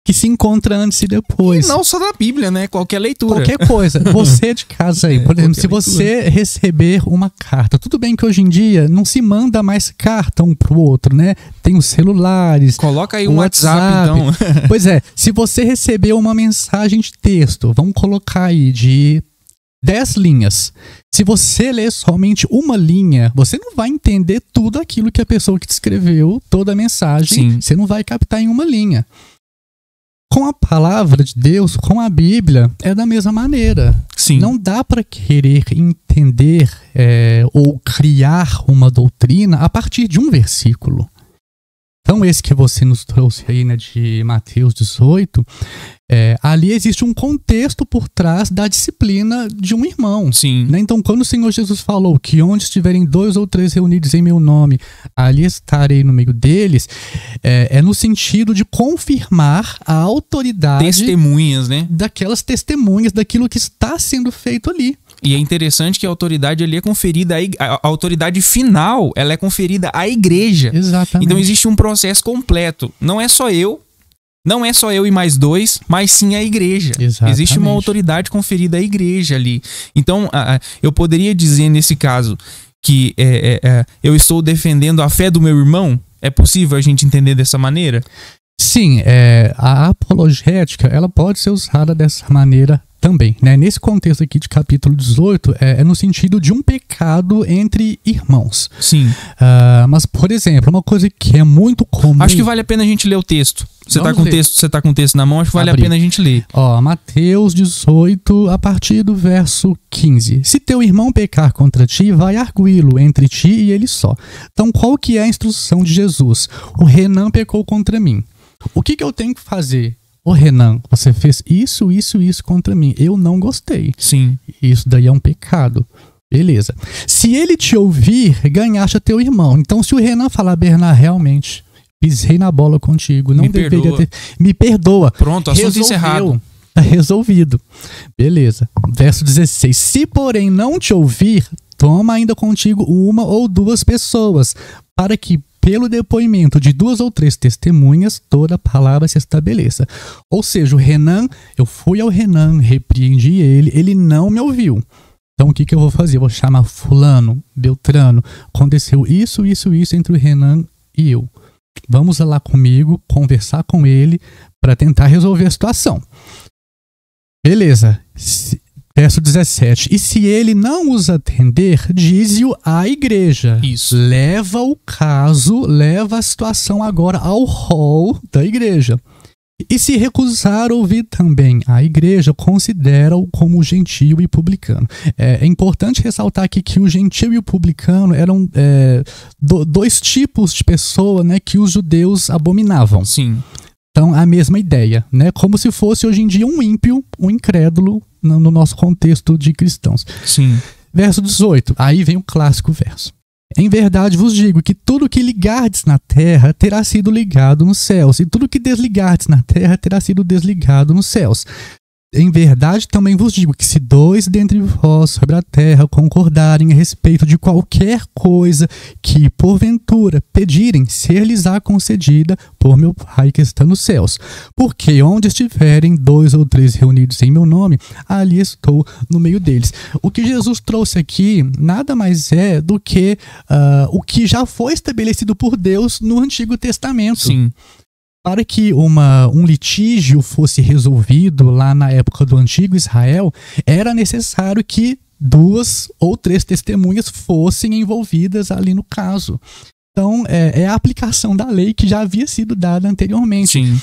que se encontra antes e depois. E não só da Bíblia, né? Qualquer leitura. Qualquer coisa. Você de casa aí, por exemplo, se você receber uma carta, tudo bem que hoje em dia não se manda mais carta um pro outro, né? Tem os celulares. Coloca aí um WhatsApp, então. Pois se você receber uma mensagem de texto, vamos colocar aí de 10 linhas. Se você ler somente uma linha, você não vai entender tudo aquilo que a pessoa que te escreveu, toda a mensagem, Sim. Você não vai captar em uma linha. Com a palavra de Deus, com a Bíblia, é da mesma maneira. Sim. Não dá para querer entender ou criar uma doutrina a partir de um versículo. Então, esse que você nos trouxe aí, né, de Mateus 18, ali existe um contexto por trás da disciplina de um irmão. Sim. Né? Então, quando o Senhor Jesus falou que onde estiverem 2 ou 3 reunidos em meu nome, ali estarei no meio deles, é no sentido de confirmar a autoridade... Testemunhas, né? Daquelas testemunhas, daquilo que está sendo feito ali. E é interessante que a autoridade ali é conferida, a autoridade final, ela é conferida à igreja. Exatamente. Então existe um processo completo. Não é só eu e mais 2, mas sim a igreja. Exatamente. Existe uma autoridade conferida à igreja ali. Então eu poderia dizer nesse caso que eu estou defendendo a fé do meu irmão? É possível a gente entender dessa maneira? Sim, a apologética ela pode ser usada dessa maneira também, né? Nesse contexto aqui de capítulo 18, é no sentido de um pecado entre irmãos. Sim. Mas, por exemplo, uma coisa que é muito comum... Acho que vale a pena a gente ler o texto. Você tá com o texto na mão, acho que vale a pena a gente ler. Mateus 18, a partir do verso 15. Se teu irmão pecar contra ti, vai arguí-lo entre ti e ele só. Então, qual que é a instrução de Jesus? O Renan pecou contra mim. O que eu tenho que fazer? Ô Renan, você fez isso contra mim. Eu não gostei. Sim. Isso daí é um pecado. Beleza. Se ele te ouvir, ganhaste a teu irmão. Então, se o Renan falar, Bernard, realmente pisei na bola contigo, não Me deveria perdoa. ter... Me perdoa. Pronto, assunto encerrado. Tá resolvido. Beleza. Verso 16. Se, porém, não te ouvir, toma ainda contigo 1 ou 2 pessoas, para que, pelo depoimento de 2 ou 3 testemunhas, toda palavra se estabeleça. Ou seja, o Renan, eu fui ao Renan, repreendi ele não me ouviu. Então, o que eu vou fazer? Eu vou chamar fulano, Beltrano. Aconteceu isso entre o Renan e eu. Vamos lá comigo, conversar com ele para tentar resolver a situação. Beleza. Verso 17. E se ele não os atender, dize-o à igreja. Isso. Leva o caso, leva a situação agora ao hall da igreja. E se recusar ouvir também a igreja, considera-o como gentio e publicano. É importante ressaltar aqui que o gentio e o publicano eram 2 tipos de pessoa, né, que os judeus abominavam. Sim. Então, a mesma ideia, né? Como se fosse hoje em dia um ímpio, um incrédulo no nosso contexto de cristãos. Sim. Verso 18, aí vem o clássico verso. Em verdade vos digo que tudo que ligardes na terra terá sido ligado nos céus, e tudo que desligardes na terra terá sido desligado nos céus. Em verdade também vos digo que se 2 dentre vós sobre a terra concordarem a respeito de qualquer coisa que porventura pedirem, ser-lhes-á concedida por meu Pai que está nos céus. Porque onde estiverem 2 ou 3 reunidos em meu nome, ali estou no meio deles. O que Jesus trouxe aqui nada mais é do que o que já foi estabelecido por Deus no Antigo Testamento. Sim. Para que um litígio fosse resolvido lá na época do antigo Israel, era necessário que 2 ou 3 testemunhas fossem envolvidas ali no caso. Então, é a aplicação da lei que já havia sido dada anteriormente. Sim.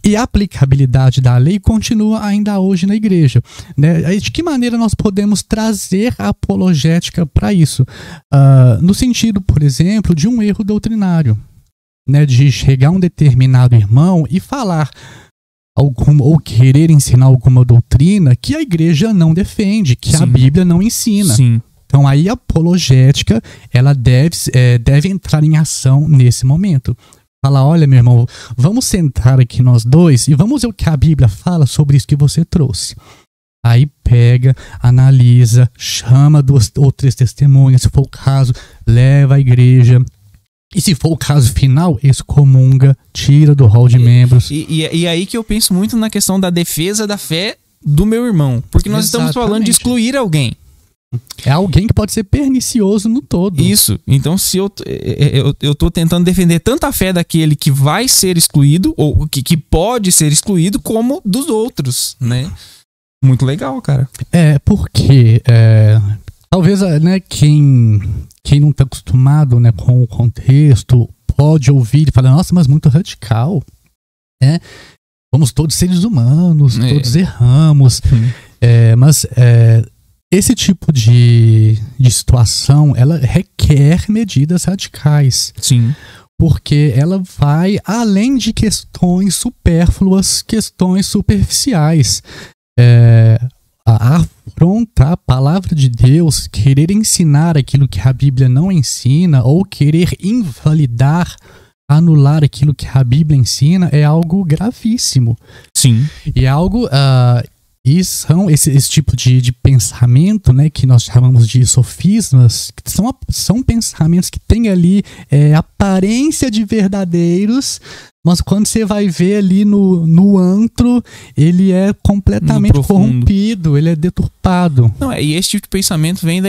E a aplicabilidade da lei continua ainda hoje na igreja, né? De que maneira nós podemos trazer a apologética para isso? No sentido, por exemplo, de um erro doutrinário. Né, de chegar um determinado irmão e falar ou querer ensinar alguma doutrina que a igreja não defende, que Sim. a Bíblia não ensina. Sim. Então aí a apologética ela deve entrar em ação nesse momento. Falar, olha meu irmão, vamos sentar aqui nós 2 e vamos ver o que a Bíblia fala sobre isso que você trouxe. Aí pega, analisa, chama 2 ou 3 testemunhas, se for o caso, leva a igreja. E se for o caso final, excomunga, tira do hall de membros. E aí que eu penso muito na questão da defesa da fé do meu irmão. Porque nós estamos falando de excluir alguém. É alguém que pode ser pernicioso no todo. Isso. Então, se eu tô tentando defender tanto a fé daquele que vai ser excluído, ou que pode ser excluído, como dos outros, né? Muito legal, cara. Porque talvez, né, quem não está acostumado, né, com o contexto pode ouvir e falar, nossa, mas muito radical, né? Somos todos seres humanos, todos erramos. Mas esse tipo de situação, ela requer medidas radicais. Sim. Porque ela vai além de questões supérfluas, questões superficiais. Afrontar a palavra de Deus, querer ensinar aquilo que a Bíblia não ensina, ou querer invalidar, anular aquilo que a Bíblia ensina, é algo gravíssimo. Sim. E é algo... E são esse tipo de pensamento, né, que nós chamamos de sofismas, que são pensamentos que têm ali aparência de verdadeiros, mas quando você vai ver ali no antro, ele é completamente corrompido, ele é deturpado. Não, e esse tipo de pensamento vem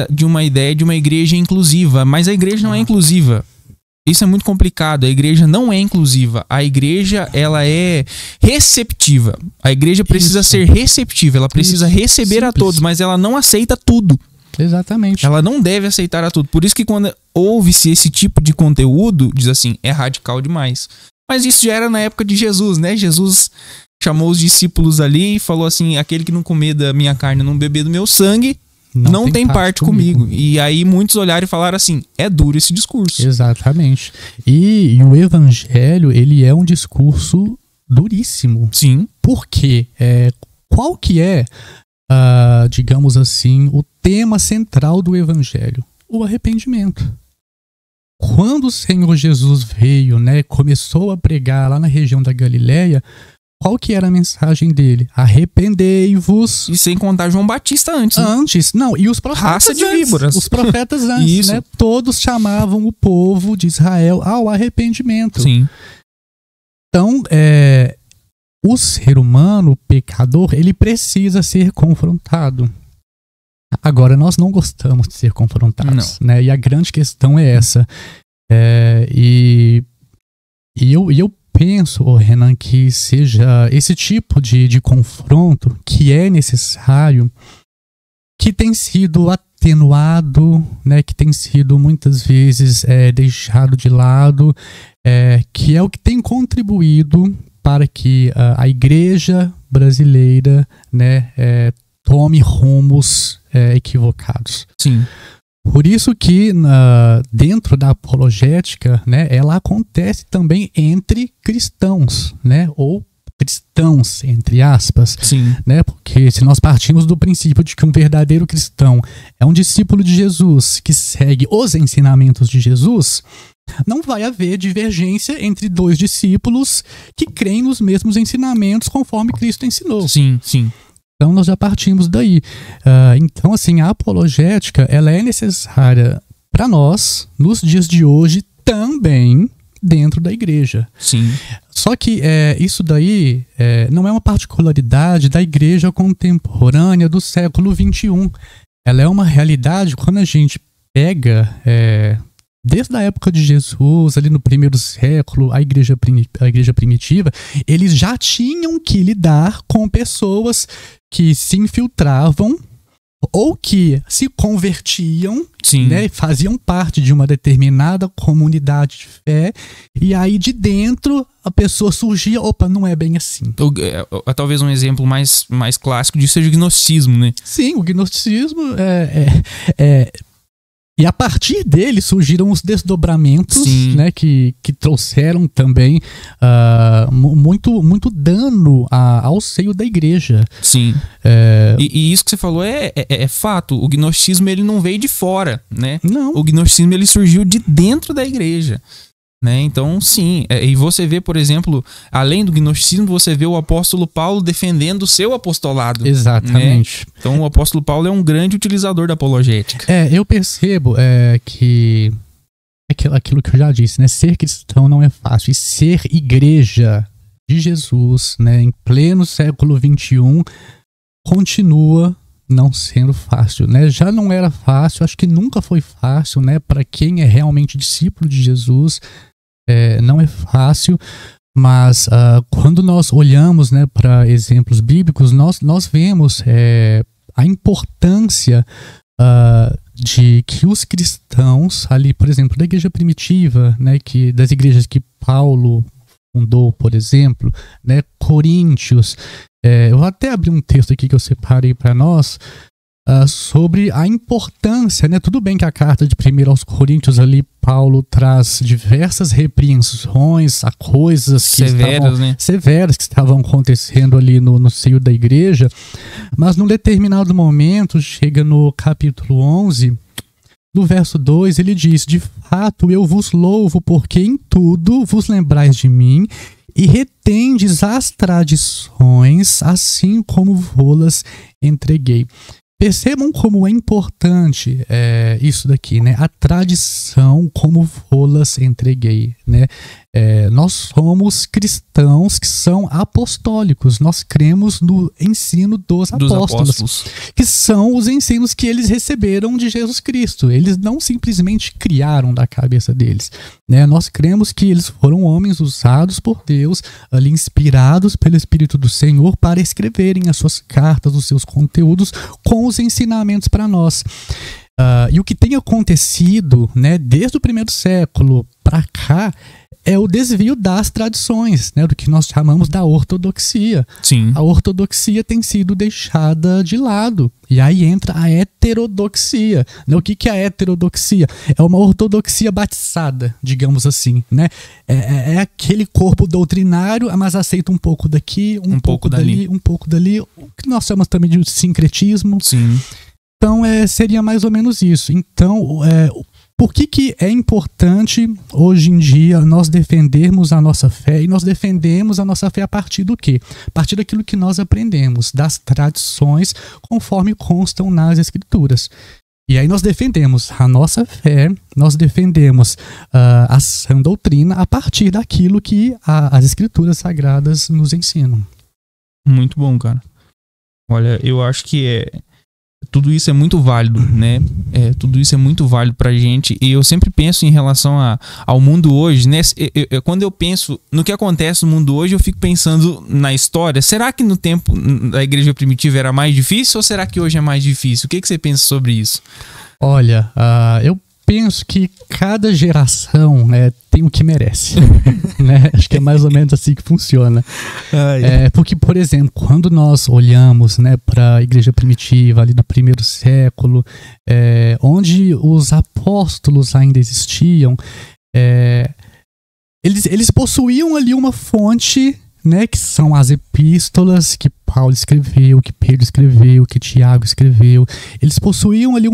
de uma ideia de uma igreja inclusiva, mas a igreja não é inclusiva. Isso é muito complicado. A igreja não é inclusiva. A igreja, ela é receptiva. A igreja precisa ser receptiva. Ela precisa receber a todos, mas ela não aceita tudo. Exatamente. Ela não deve aceitar a tudo. Por isso que quando ouve-se esse tipo de conteúdo, diz assim, é radical demais. Mas isso já era na época de Jesus, né? Jesus chamou os discípulos ali e falou assim, aquele que não comer da minha carne, não beber do meu sangue, não tem parte comigo. E aí muitos olharam e falaram assim, é duro esse discurso. Exatamente. E o evangelho, ele é um discurso duríssimo. Sim. Por quê? Qual que é, digamos assim, o tema central do evangelho? O arrependimento. quando o Senhor Jesus veio, né, começou a pregar lá na região da Galileia, qual que era a mensagem dele? Arrependei-vos. E sem contar João Batista antes. Né? Antes, não, e os profetas Raça de antes, víboras. Os profetas antes, Isso. né? Todos chamavam o povo de Israel ao arrependimento. Sim. Então, o ser humano, o pecador, ele precisa ser confrontado. Agora, nós não gostamos de ser confrontados, né? E a grande questão é essa. E eu penso, Renan, que seja esse tipo de confronto que é necessário, que tem sido atenuado, né, que tem sido muitas vezes deixado de lado, que é o que tem contribuído para que a igreja brasileira, né, tome rumos equivocados. Sim. Por isso que dentro da apologética, né, ela acontece também entre cristãos, né, ou cristãos, entre aspas. Sim. Né, porque se nós partimos do princípio de que um verdadeiro cristão é um discípulo de Jesus que segue os ensinamentos de Jesus, não vai haver divergência entre dois discípulos que creem nos mesmos ensinamentos conforme Cristo ensinou. Sim, sim. Então nós já partimos daí. Então, assim, a apologética, ela é necessária para nós, nos dias de hoje, também dentro da igreja. Sim. Só que isso daí não é uma particularidade da igreja contemporânea do século XXI. Ela é uma realidade quando a gente pega... desde a época de Jesus, ali no primeiro século, a igreja primitiva, eles já tinham que lidar com pessoas que se infiltravam ou que se convertiam, né, faziam parte de uma determinada comunidade de fé, e aí de dentro a pessoa surgia, opa, não é bem assim. Talvez um exemplo mais clássico disso seja o gnosticismo, né? Sim, o gnosticismo e a partir dele surgiram os desdobramentos, né, que trouxeram também muito dano ao seio da igreja. Sim. E isso que você falou é fato. O gnosticismo ele não veio de fora, né? Não. O gnosticismo ele surgiu de dentro da igreja. Né? Então, sim. E você vê, por exemplo, além do gnosticismo, você vê o apóstolo Paulo defendendo o seu apostolado. Exatamente. Né? Então, o apóstolo Paulo é um grande utilizador da apologética. Eu percebo que aquilo que eu já disse, né? Ser cristão não é fácil. E ser igreja de Jesus, né, em pleno século XXI, continua não sendo fácil, né? Já não era fácil, acho que nunca foi fácil, né? Para quem é realmente discípulo de Jesus, não é fácil, mas quando nós olhamos, né, para exemplos bíblicos, nós vemos a importância de que os cristãos ali, por exemplo, da igreja primitiva, né, das igrejas que Paulo fundou, por exemplo, né, Coríntios. Eu vou até abrir um texto aqui que eu separei para nós sobre a importância, né? Tudo bem que a carta de 1 aos Coríntios ali, Paulo traz diversas repreensões a coisas que severas que estavam acontecendo ali no seio da igreja, mas num determinado momento, chega no capítulo 11, no verso 2, ele diz: de fato eu vos louvo, porque em tudo vos lembrais de mim e retendes as tradições, assim como vô-las entreguei. Percebam como é importante isso daqui, né? A tradição, como vô-las entreguei, né? Nós somos cristãos que são apostólicos. Nós cremos no ensino dos apóstolos, que são os ensinos que eles receberam de Jesus Cristo. Eles não simplesmente criaram da cabeça deles, né? Nós cremos que eles foram homens usados por Deus, ali inspirados pelo Espírito do Senhor para escreverem as suas cartas, os seus conteúdos com os ensinamentos para nós. E o que tem acontecido, né, desde o primeiro século para cá é o desvio das tradições, né, do que nós chamamos da ortodoxia. Sim. A ortodoxia tem sido deixada de lado. E aí entra a heterodoxia. Né? O que é a heterodoxia? É uma ortodoxia batizada, digamos assim. Né? É aquele corpo doutrinário, mas aceita um pouco daqui, um pouco dali, um pouco dali. O que nós chamamos também de sincretismo. Sim. Então, seria mais ou menos isso. Então, por que é importante hoje em dia nós defendermos a nossa fé? E nós defendemos a nossa fé a partir do quê? A partir daquilo que nós aprendemos, das tradições, conforme constam nas Escrituras. E aí nós defendemos a nossa fé, nós defendemos a sã doutrina a partir daquilo que as Escrituras Sagradas nos ensinam. Muito bom, cara. Olha, eu acho que tudo isso é muito válido, né? Tudo isso é muito válido pra gente. E eu sempre penso em relação ao mundo hoje, né? Quando eu penso no que acontece no mundo hoje, eu fico pensando na história. Será que no tempo da igreja primitiva era mais difícil ou será que hoje é mais difícil? O que você pensa sobre isso? Olha, eu penso que cada geração, né, tem o que merece. Né? Acho que é mais ou menos assim que funciona. Porque, por exemplo, quando nós olhamos, né, para a igreja primitiva ali do primeiro século, onde os apóstolos ainda existiam, eles possuíam ali uma fonte, né, que são as epístolas que Paulo escreveu, que Pedro escreveu, que Tiago escreveu. Eles possuíam ali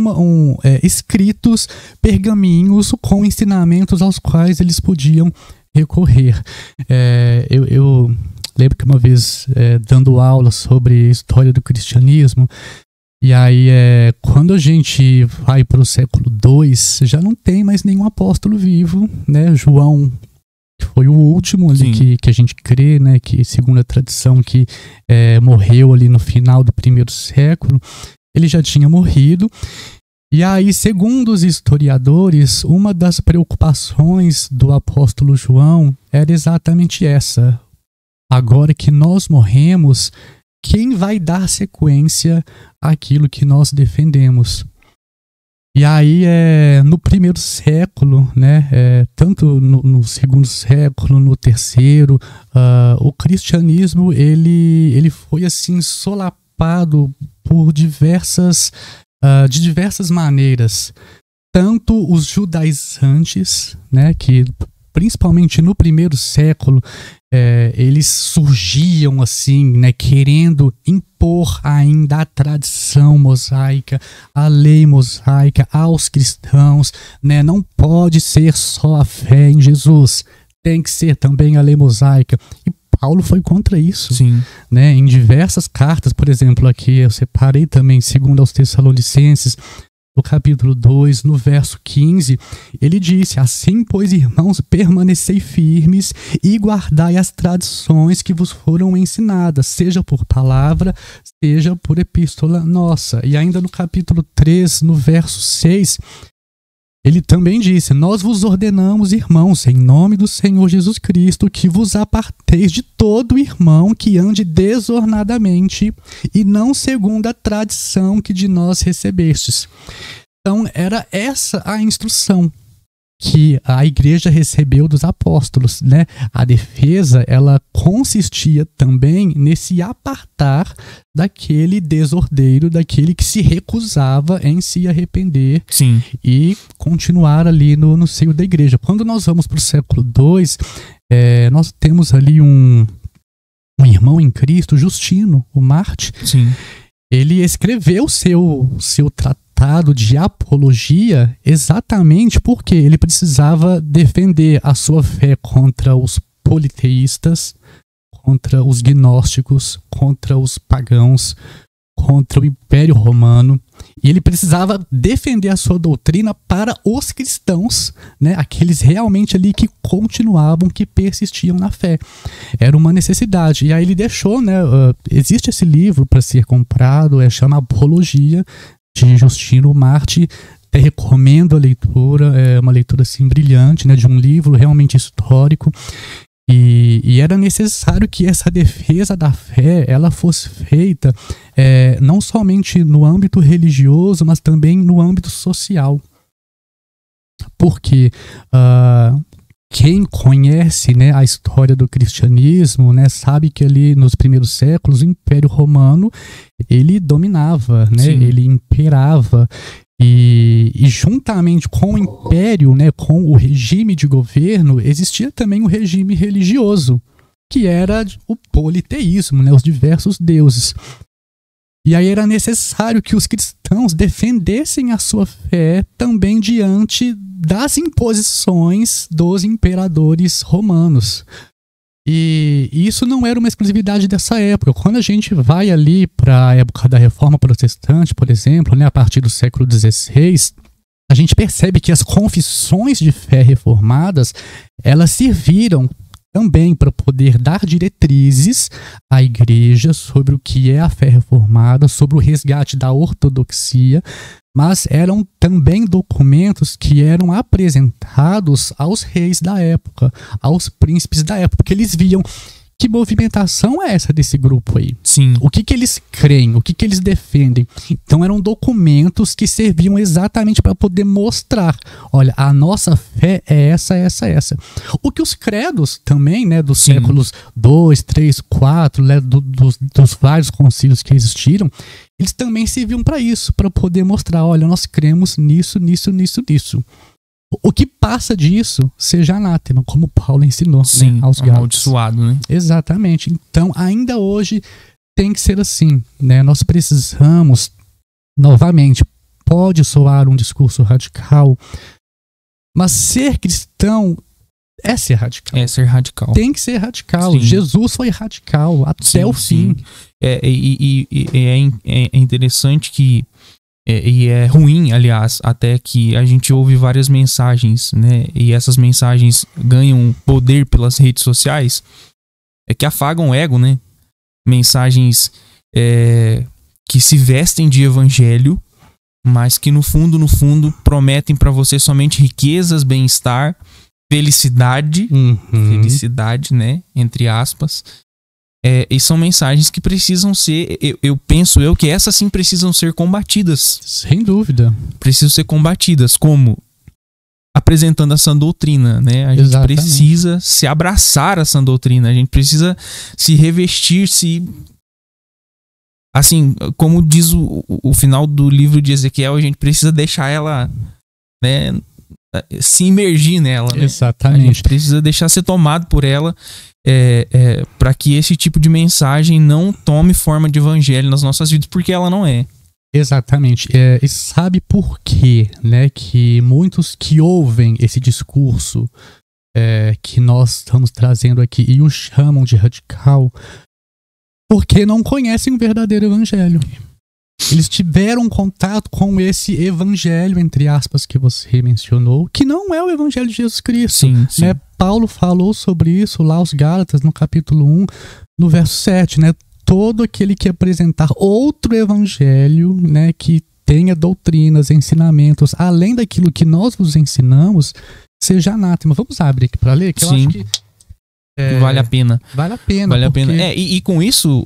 escritos, pergaminhos com ensinamentos aos quais eles podiam recorrer. Eu lembro que uma vez, dando aula sobre a história do cristianismo, e aí quando a gente vai para o século II, já não tem mais nenhum apóstolo vivo, né? João foi o último ali que a gente crê, né, que segundo a tradição que morreu ali no final do primeiro século. Ele já tinha morrido. E aí, segundo os historiadores, uma das preocupações do apóstolo João era exatamente essa. Agora que nós morremos, quem vai dar sequência àquilo que nós defendemos? E aí, no primeiro século, né, tanto no segundo século, no terceiro, o cristianismo ele foi assim solapado por de diversas maneiras. Tanto os judaizantes, né, que principalmente no primeiro século, eles surgiam assim, né, querendo impor ainda a tradição mosaica, a lei mosaica aos cristãos, né? Não pode ser só a fé em Jesus, tem que ser também a lei mosaica. E Paulo foi contra isso. Sim. Né? Em diversas cartas, por exemplo, aqui eu separei também, segundo aos Tessalonicenses, no capítulo 2, no verso 15, ele disse: assim, pois, irmãos, permanecei firmes e guardai as tradições que vos foram ensinadas, seja por palavra, seja por epístola nossa. E ainda no capítulo 3, no verso 6, ele também disse: nós vos ordenamos, irmãos, em nome do Senhor Jesus Cristo, que vos aparteis de todo irmão que ande desornadamente e não segundo a tradição que de nós recebestes. Então, era essa a instrução que a igreja recebeu dos apóstolos, né? A defesa, ela consistia também nesse apartar daquele desordeiro, daquele que se recusava em se arrepender. Sim. E continuar ali no seio da igreja. Quando nós vamos para o século II, nós temos ali um irmão em Cristo, Justino, o Marte. Sim. Ele escreveu seu tratado de apologia exatamente porque ele precisava defender a sua fé contra os politeístas, contra os gnósticos, contra os pagãos, contra o Império Romano. E ele precisava defender a sua doutrina para os cristãos, né? Aqueles realmente ali que continuavam, que persistiam na fé. Era uma necessidade. E aí ele deixou, né? Existe esse livro para ser comprado, chama Apologia, de Justino Marte. Até recomendo a leitura, é uma leitura assim brilhante, né? De um livro realmente histórico. E era necessário que essa defesa da fé ela fosse feita não somente no âmbito religioso, mas também no âmbito social. Porque quem conhece, né, a história do cristianismo, né, sabe que ali nos primeiros séculos o Império Romano ele dominava, né, ele imperava. E juntamente com o império, né, com o regime de governo, existia também o regime religioso, que era o politeísmo, né, os diversos deuses. E aí era necessário que os cristãos defendessem a sua fé também diante das imposições dos imperadores romanos. E isso não era uma exclusividade dessa época. Quando a gente vai ali para a época da Reforma Protestante, por exemplo, né, a partir do século XVI, a gente percebe que as confissões de fé reformadas, elas serviram também para poder dar diretrizes à igreja sobre o que é a fé reformada, sobre o resgate da ortodoxia, mas eram também documentos que eram apresentados aos reis da época, aos príncipes da época, porque eles viam que movimentação é essa desse grupo aí? Sim. O que eles creem? O que eles defendem? Então eram documentos que serviam exatamente para poder mostrar, olha, a nossa fé é essa, essa, essa. O que os credos também, né, dos séculos 2, 3, 4, né, dos vários concílios que existiram, eles também serviam para isso, para poder mostrar, olha, nós cremos nisso, nisso, nisso, nisso. O que passa disso seja anátema, como Paulo ensinou, sim, né, aos Gálatas. Amaldiçoado, né? Exatamente. Então, ainda hoje tem que ser assim, né? Nós precisamos, novamente, pode soar um discurso radical, mas ser cristão é ser radical. É ser radical. Tem que ser radical. Sim. Jesus foi radical até o fim. É interessante que e é ruim, aliás, até que a gente ouve várias mensagens, né? E essas mensagens ganham poder pelas redes sociais, que afagam o ego, né? Mensagens que se vestem de evangelho, mas que no fundo, prometem para você somente riquezas, bem-estar, felicidade, felicidade, né? Entre aspas. E são mensagens que precisam ser, eu penso que essas sim precisam ser combatidas. Sem dúvida. Precisam ser combatidas, como apresentando a sã doutrina, né? A gente precisa se abraçar a sã doutrina, a gente precisa se revestir, assim, como diz o final do livro de Ezequiel, a gente precisa deixar ela, né, se imergir nela, né? Exatamente. A gente precisa deixar ser tomado por ela, para que esse tipo de mensagem não tome forma de evangelho nas nossas vidas, porque ela não é. Exatamente. E sabe por quê, né, que muitos que ouvem esse discurso que nós estamos trazendo aqui e o chamam de radical? Porque não conhecem o verdadeiro evangelho. Eles tiveram contato com esse evangelho, entre aspas, que você mencionou, que não é o evangelho de Jesus Cristo. Sim, sim. Né? Paulo falou sobre isso lá aos Gálatas, no capítulo 1, no verso 7, né? Todo aquele que apresentar outro evangelho, né, que tenha doutrinas, ensinamentos, além daquilo que nós vos ensinamos, seja anátema. Vamos abrir aqui para ler, que eu acho que vale a pena. Vale a pena. Vale a pena. E com isso,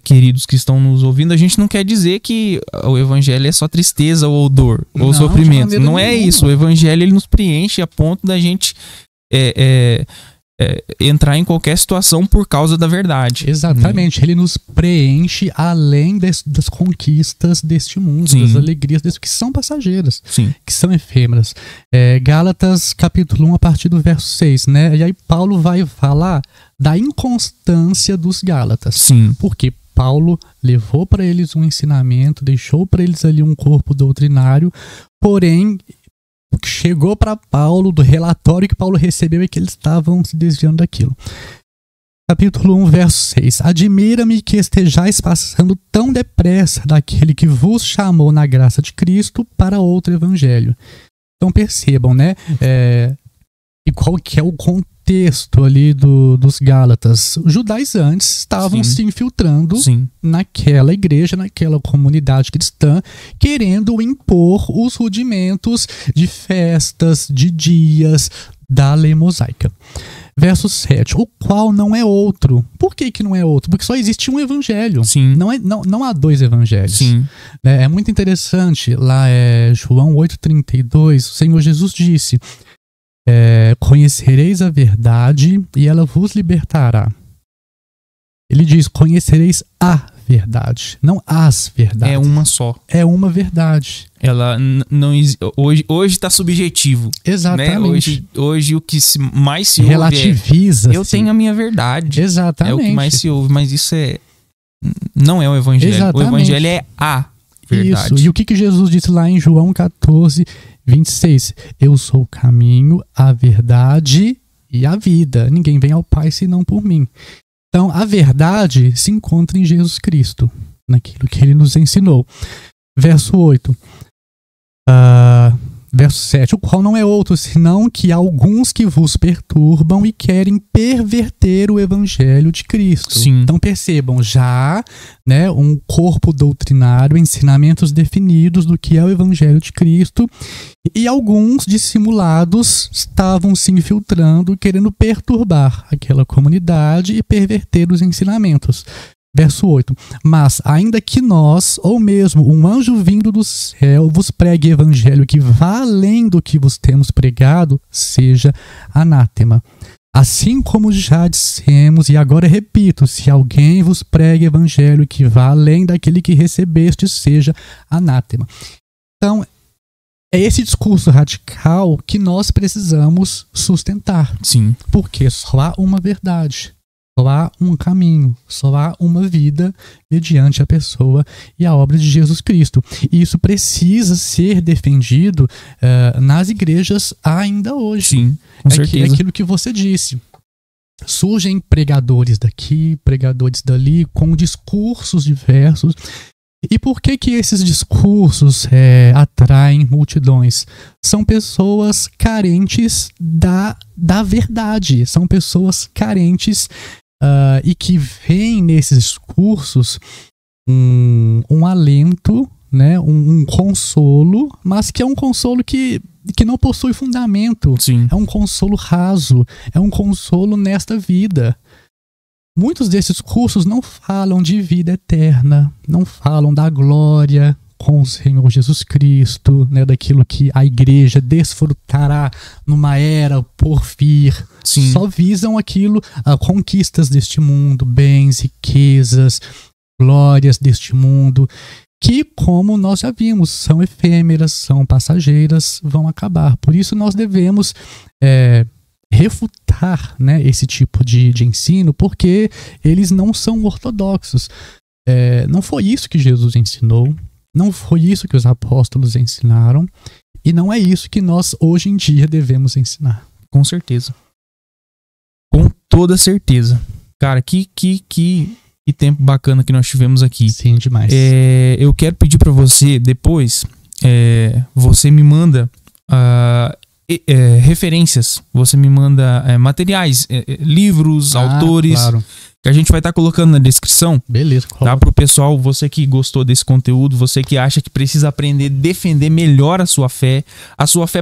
queridos que estão nos ouvindo, a gente não quer dizer que o evangelho é só tristeza ou dor ou sofrimento. Não é isso. O evangelho ele nos preenche a ponto da gente entrar em qualquer situação por causa da verdade. Exatamente. Ele nos preenche além das conquistas deste mundo, Sim. das alegrias desse, que são passageiras, Sim. que são efêmeras. Gálatas capítulo 1, a partir do verso 6, né? E aí Paulo vai falar da inconstância dos Gálatas. Sim. Porque Paulo levou para eles um ensinamento, deixou para eles ali um corpo doutrinário, porém o que chegou para Paulo, do relatório que Paulo recebeu, é que eles estavam se desviando daquilo. Capítulo 1, verso 6. Admira-me que estejais passando tão depressa daquele que vos chamou na graça de Cristo para outro evangelho. Então percebam, né? E qual que é o contexto ali dos Gálatas? Os judaizantes estavam se infiltrando naquela igreja, naquela comunidade cristã, querendo impor os rudimentos de festas, de dias da lei mosaica. Verso 7, o qual não é outro. Por que não é outro? Porque só existe um evangelho. Sim. Não há dois evangelhos. Sim. É muito interessante, lá João 8,32, o Senhor Jesus disse: conhecereis a verdade e ela vos libertará. Ele diz: conhecereis a verdade, não as verdades. É uma só. É uma verdade. Ela não hoje está subjetivo. Exatamente. Né? Hoje o que mais se relativiza. ouve eu tenho a minha verdade. Exatamente. É o que mais se ouve, mas isso não é o evangelho. Exatamente. O evangelho é a verdade. Isso. E o que Jesus disse lá em João 14:26? Eu sou o caminho, a verdade e a vida. Ninguém vem ao Pai senão por mim. Então, a verdade se encontra em Jesus Cristo, naquilo que ele nos ensinou. Verso 8. Verso 7, o qual não é outro, senão que alguns que vos perturbam e querem perverter o evangelho de Cristo. Sim. Então percebam, já, né, um corpo doutrinário, ensinamentos definidos do que é o evangelho de Cristo, e alguns dissimulados estavam se infiltrando, querendo perturbar aquela comunidade e perverter os ensinamentos. Verso 8, mas ainda que nós, ou mesmo um anjo vindo do céu, vos pregue evangelho que vá além do que vos temos pregado, seja anátema. Assim como já dissemos, e agora repito, se alguém vos pregue evangelho que vá além daquele que recebeste, seja anátema. Então, é esse discurso radical que nós precisamos sustentar. Sim. Porque só há uma verdade. Só há um caminho, só há uma vida mediante a pessoa e a obra de Jesus Cristo. E isso precisa ser defendido nas igrejas ainda hoje. Sim, com certeza. É aquilo que você disse. Surgem pregadores daqui, pregadores dali, com discursos diversos. E por que esses discursos atraem multidões? São pessoas carentes da verdade. São pessoas carentes e que veem nesses discursos um alento, né, um consolo, mas que é um consolo que não possui fundamento. Sim. É um consolo raso, é um consolo nesta vida. Muitos desses cursos não falam de vida eterna, não falam da glória com o Senhor Jesus Cristo, né, daquilo que a igreja desfrutará numa era por vir. Sim. Só visam aquilo, conquistas deste mundo, bens, riquezas, glórias deste mundo, que, como nós já vimos, são efêmeras, são passageiras, vão acabar. Por isso nós devemos refutar, né, esse tipo de ensino, porque eles não são ortodoxos. Não foi isso que Jesus ensinou, não foi isso que os apóstolos ensinaram, e não é isso que nós hoje em dia devemos ensinar. Com certeza. Com toda certeza. Cara, que tempo bacana que nós tivemos aqui. Sim, demais. Eu quero pedir para você, depois, você me manda referências, você me manda materiais, livros, autores, claro, que a gente vai estar colocando na descrição. Beleza, tá? Pro pessoal, você que gostou desse conteúdo, você que acha que precisa aprender a defender melhor a sua fé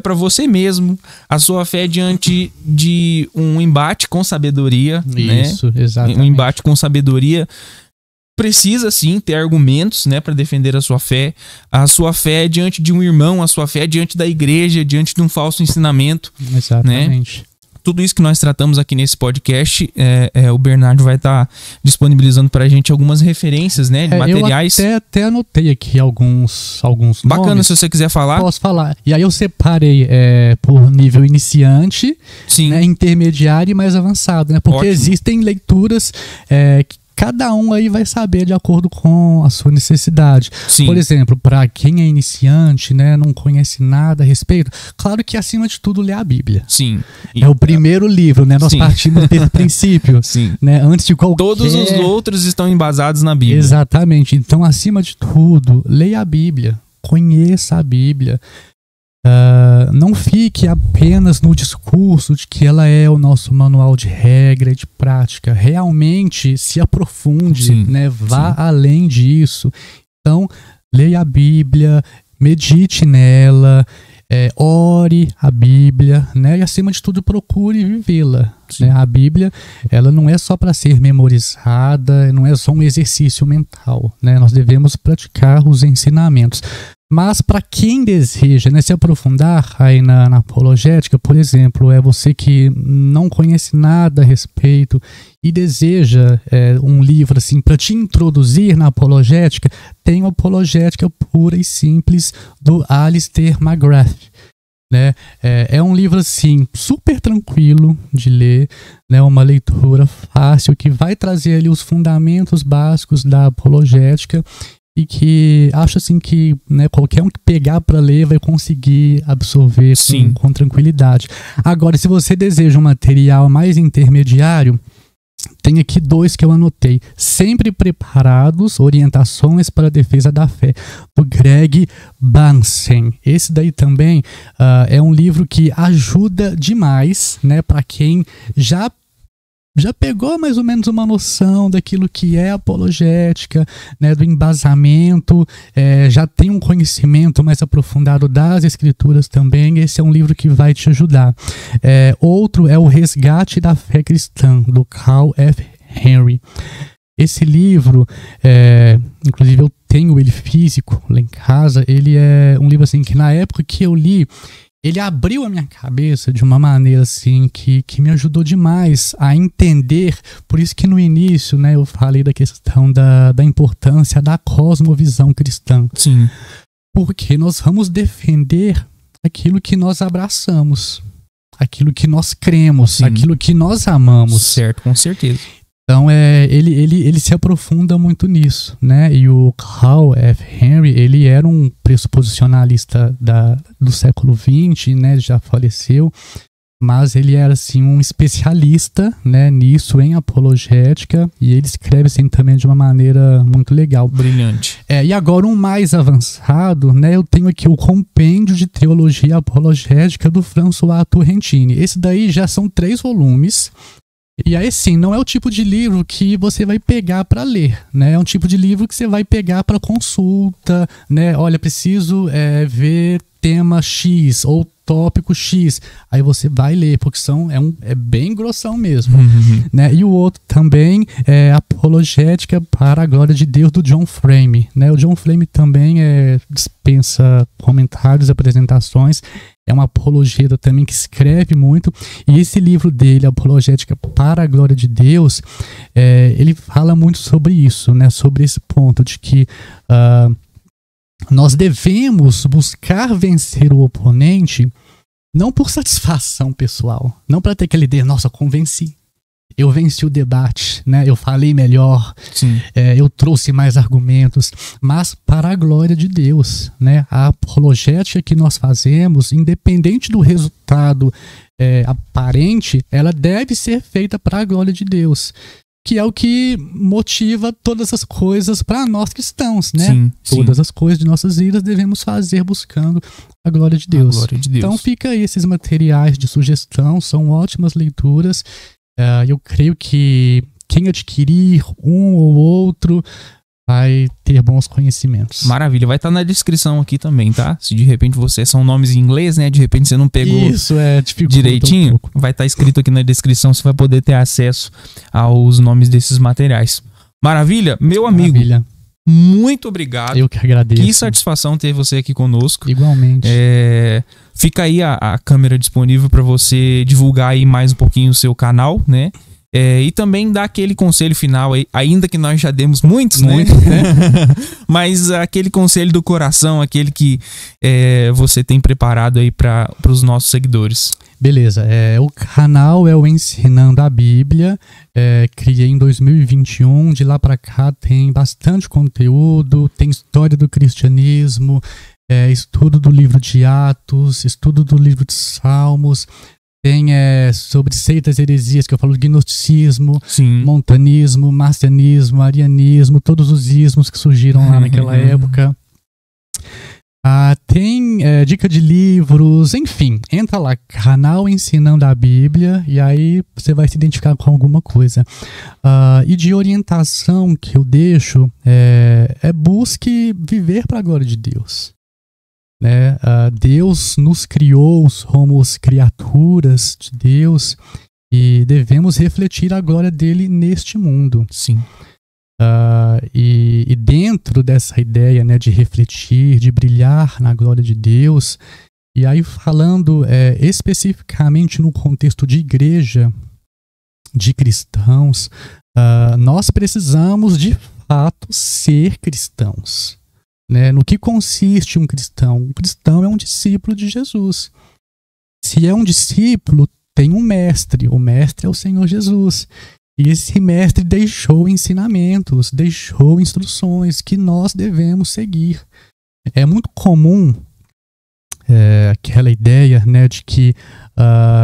para você mesmo, a sua fé diante de um embate com sabedoria. Isso, né? Exatamente. Um embate com sabedoria. Precisa sim ter argumentos, né, para defender a sua fé diante de um irmão, a sua fé diante da igreja, diante de um falso ensinamento. Exatamente. Né? Tudo isso que nós tratamos aqui nesse podcast, o Bernardo vai estar disponibilizando para a gente algumas referências, né, de materiais. Eu até anotei aqui alguns Bacana, nomes. se você quiser falar. Posso falar. E aí eu separei por nível iniciante, né, intermediário e mais avançado, né? Porque existem leituras que cada um aí vai saber de acordo com a sua necessidade. Sim. Por exemplo, para quem é iniciante, né, não conhece nada a respeito, claro que acima de tudo lê a Bíblia. Sim. É o primeiro livro, né? Nós partimos desse princípio. Sim. Né? Antes de qualquer... Todos os outros estão embasados na Bíblia. Exatamente. Então, acima de tudo, leia a Bíblia. Conheça a Bíblia. Não fique apenas no discurso de que ela é o nosso manual de regra e de prática. Realmente se aprofunde, né? Vá além disso. Então, leia a Bíblia, medite nela, ore a Bíblia, né? E acima de tudo procure vivê-la. Né? A Bíblia, ela não é só para ser memorizada, não é só um exercício mental, né? Nós devemos praticar os ensinamentos. Mas para quem deseja, né, se aprofundar aí na apologética, por exemplo, você que não conhece nada a respeito e deseja um livro assim para te introduzir na apologética, tem uma Apologética Pura e Simples do Alistair McGrath. né? É um livro, assim, super tranquilo de ler, né? Uma leitura fácil que vai trazer ali os fundamentos básicos da apologética e que acho, assim, que, né, qualquer um que pegar para ler vai conseguir absorver com tranquilidade. Agora, se você deseja um material mais intermediário, tem aqui 2 que eu anotei. Sempre Preparados, Orientações para a Defesa da Fé, do Greg Bahnsen. Esse daí também é um livro que ajuda demais, né, para quem já pegou mais ou menos uma noção daquilo que é apologética, né, do embasamento, já tem um conhecimento mais aprofundado das escrituras também. Esse é um livro que vai te ajudar. Outro é O Resgate da Fé Cristã, do Carl F. Henry. Esse livro, inclusive eu tenho ele físico lá em casa. Ele é um livro, assim, que na época que eu li, ele abriu a minha cabeça de uma maneira, assim, que me ajudou demais a entender. Por isso que no início, né, eu falei da questão da importância da cosmovisão cristã. Sim. Porque nós vamos defender aquilo que nós abraçamos, aquilo que nós cremos, Sim. aquilo que nós amamos. Certo, com certeza. Então, ele se aprofunda muito nisso, né? E o Carl F. Henry, ele era um pressuposicionalista do século XX, né? Já faleceu, mas ele era, assim, um especialista, né, nisso, em apologética, e ele escreve, assim, também de uma maneira muito legal. Brilhante. E agora um mais avançado, né? Eu tenho aqui o Compêndio de Teologia Apologética do François Turrentini. Esse daí já são 3 volumes. E aí, sim, não é o tipo de livro que você vai pegar para ler, né? É um tipo de livro que você vai pegar para consulta, né? Olha, preciso ver tema X ou tópico X. Aí você vai ler, porque é bem grossão mesmo. Né? E o outro também é Apologética para a Glória de Deus, do John Frame, né? O John Frame também dispensa comentários, apresentações. É uma apologeta também que escreve muito. E esse livro dele, Apologética para a Glória de Deus, ele fala muito sobre isso, né? Sobre esse ponto de que nós devemos buscar vencer o oponente não por satisfação pessoal, não para ter aquela ideia, nossa, convenci, eu venci o debate, né? Eu falei melhor, eu trouxe mais argumentos, mas para a glória de Deus, né? A apologética que nós fazemos, independente do resultado aparente, ela deve ser feita para a glória de Deus, que é o que motiva todas as coisas para nós cristãos, né? Sim. Todas as coisas de nossas vidas devemos fazer buscando a glória de Deus. A glória de Deus. Então fica aí esses materiais de sugestão, são ótimas leituras. Eu creio que quem adquirir um ou outro vai ter bons conhecimentos. Maravilha, vai estar na descrição aqui também, tá? Se de repente são nomes em inglês, né? De repente você não pegou isso, direitinho, vai estar escrito aqui na descrição, você vai poder ter acesso aos nomes desses materiais. Maravilha? Meu amigo, muito obrigado. Eu que agradeço. Que satisfação ter você aqui conosco. Igualmente. Fica aí a câmera disponível para você divulgar aí mais um pouquinho o seu canal, né? E também dar aquele conselho final aí, ainda que nós já demos muitos, né? Mas aquele conselho do coração, aquele que você tem preparado aí para os nossos seguidores. Beleza, o canal é o Ensinando a Bíblia, criei em 2021, de lá para cá tem bastante conteúdo, tem história do cristianismo, estudo do livro de Atos, estudo do livro de Salmos, tem sobre seitas, heresias, que eu falo de gnosticismo, montanismo, marcianismo, arianismo, todos os ismos que surgiram lá naquela época. Tem dica de livros, enfim, entra lá, canal Ensinando a Bíblia, e aí você vai se identificar com alguma coisa. E de orientação que eu deixo busque viver para a glória de Deus. Né? Deus nos criou, somos criaturas de Deus e devemos refletir a glória dele neste mundo. Sim. E dentro dessa ideia, né, de refletir, de brilhar na glória de Deus, e aí falando especificamente no contexto de igreja, de cristãos, nós precisamos de fato ser cristãos. Né? No que consiste um cristão? Um cristão é um discípulo de Jesus. Se é um discípulo, tem um mestre. O mestre é o Senhor Jesus. E esse mestre deixou ensinamentos, deixou instruções que nós devemos seguir. É muito comum aquela ideia, né, de que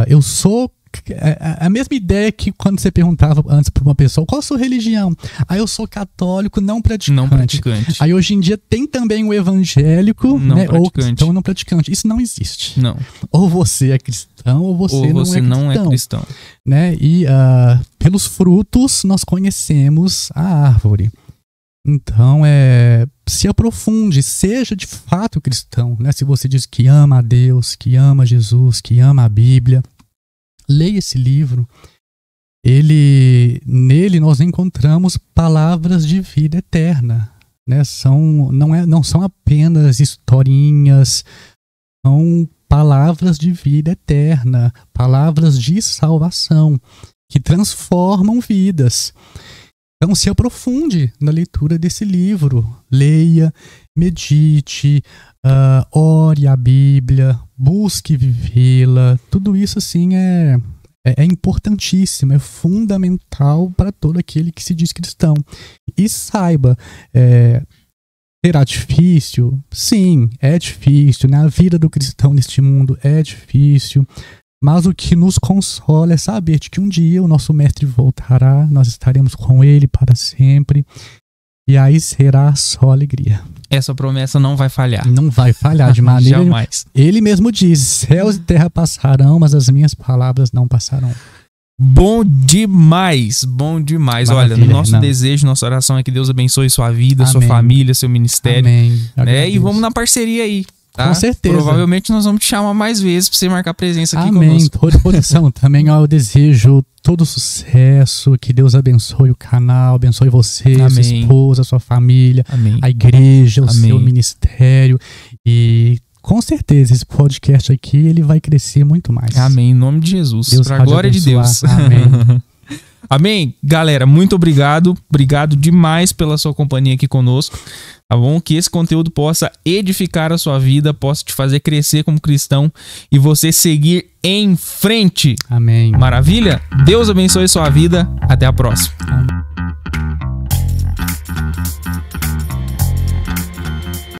eu sou... A mesma ideia que quando você perguntava antes para uma pessoa, qual a sua religião? Eu sou católico não praticante. Aí hoje em dia tem também o evangélico, não, né, praticante. ou cristão não praticante. Isso não existe. Não. Ou você é cristão ou você não é cristão. Né? E pelos frutos nós conhecemos a árvore. Então, se aprofunde, seja de fato cristão. Né? Se você diz que ama a Deus, que ama Jesus, que ama a Bíblia, leia esse livro. Nele nós encontramos palavras de vida eterna. Né? Não são apenas historinhas, são palavras de vida eterna, palavras de salvação, que transformam vidas. Então se aprofunde na leitura desse livro, leia, medite, ore a Bíblia, busque vivê-la. Tudo isso assim é importantíssimo, é fundamental para todo aquele que se diz cristão. E saiba, será difícil? Sim, é difícil. A vida do cristão neste mundo é difícil. Mas o que nos consola é saber de que um dia o nosso mestre voltará, nós estaremos com ele para sempre, e aí será só alegria. Essa promessa não vai falhar. Não vai falhar de maneira nenhuma. Ele mesmo diz, céus e terra passarão, mas as minhas palavras não passarão. Bom demais, bom demais. Maravilha. Olha, nosso desejo, nossa oração é que Deus abençoe sua vida, Amém. Sua família, seu ministério. Amém. E vamos na parceria aí. Tá? Com certeza. Provavelmente nós vamos te chamar mais vezes para você marcar presença aqui Amém. conosco. Toda posição. Também eu desejo todo sucesso, que Deus abençoe o canal, abençoe você, sua esposa, sua família, Amém. A igreja, o seu ministério. E com certeza esse podcast aqui ele vai crescer muito mais. Amém. Em nome de Jesus. Para a glória de Deus. Amém. Amém. Galera, muito obrigado. Obrigado demais pela sua companhia aqui conosco. Tá bom? Que esse conteúdo possa edificar a sua vida, possa te fazer crescer como cristão e você seguir em frente. Amém. Maravilha? Deus abençoe sua vida. Até a próxima. Amém.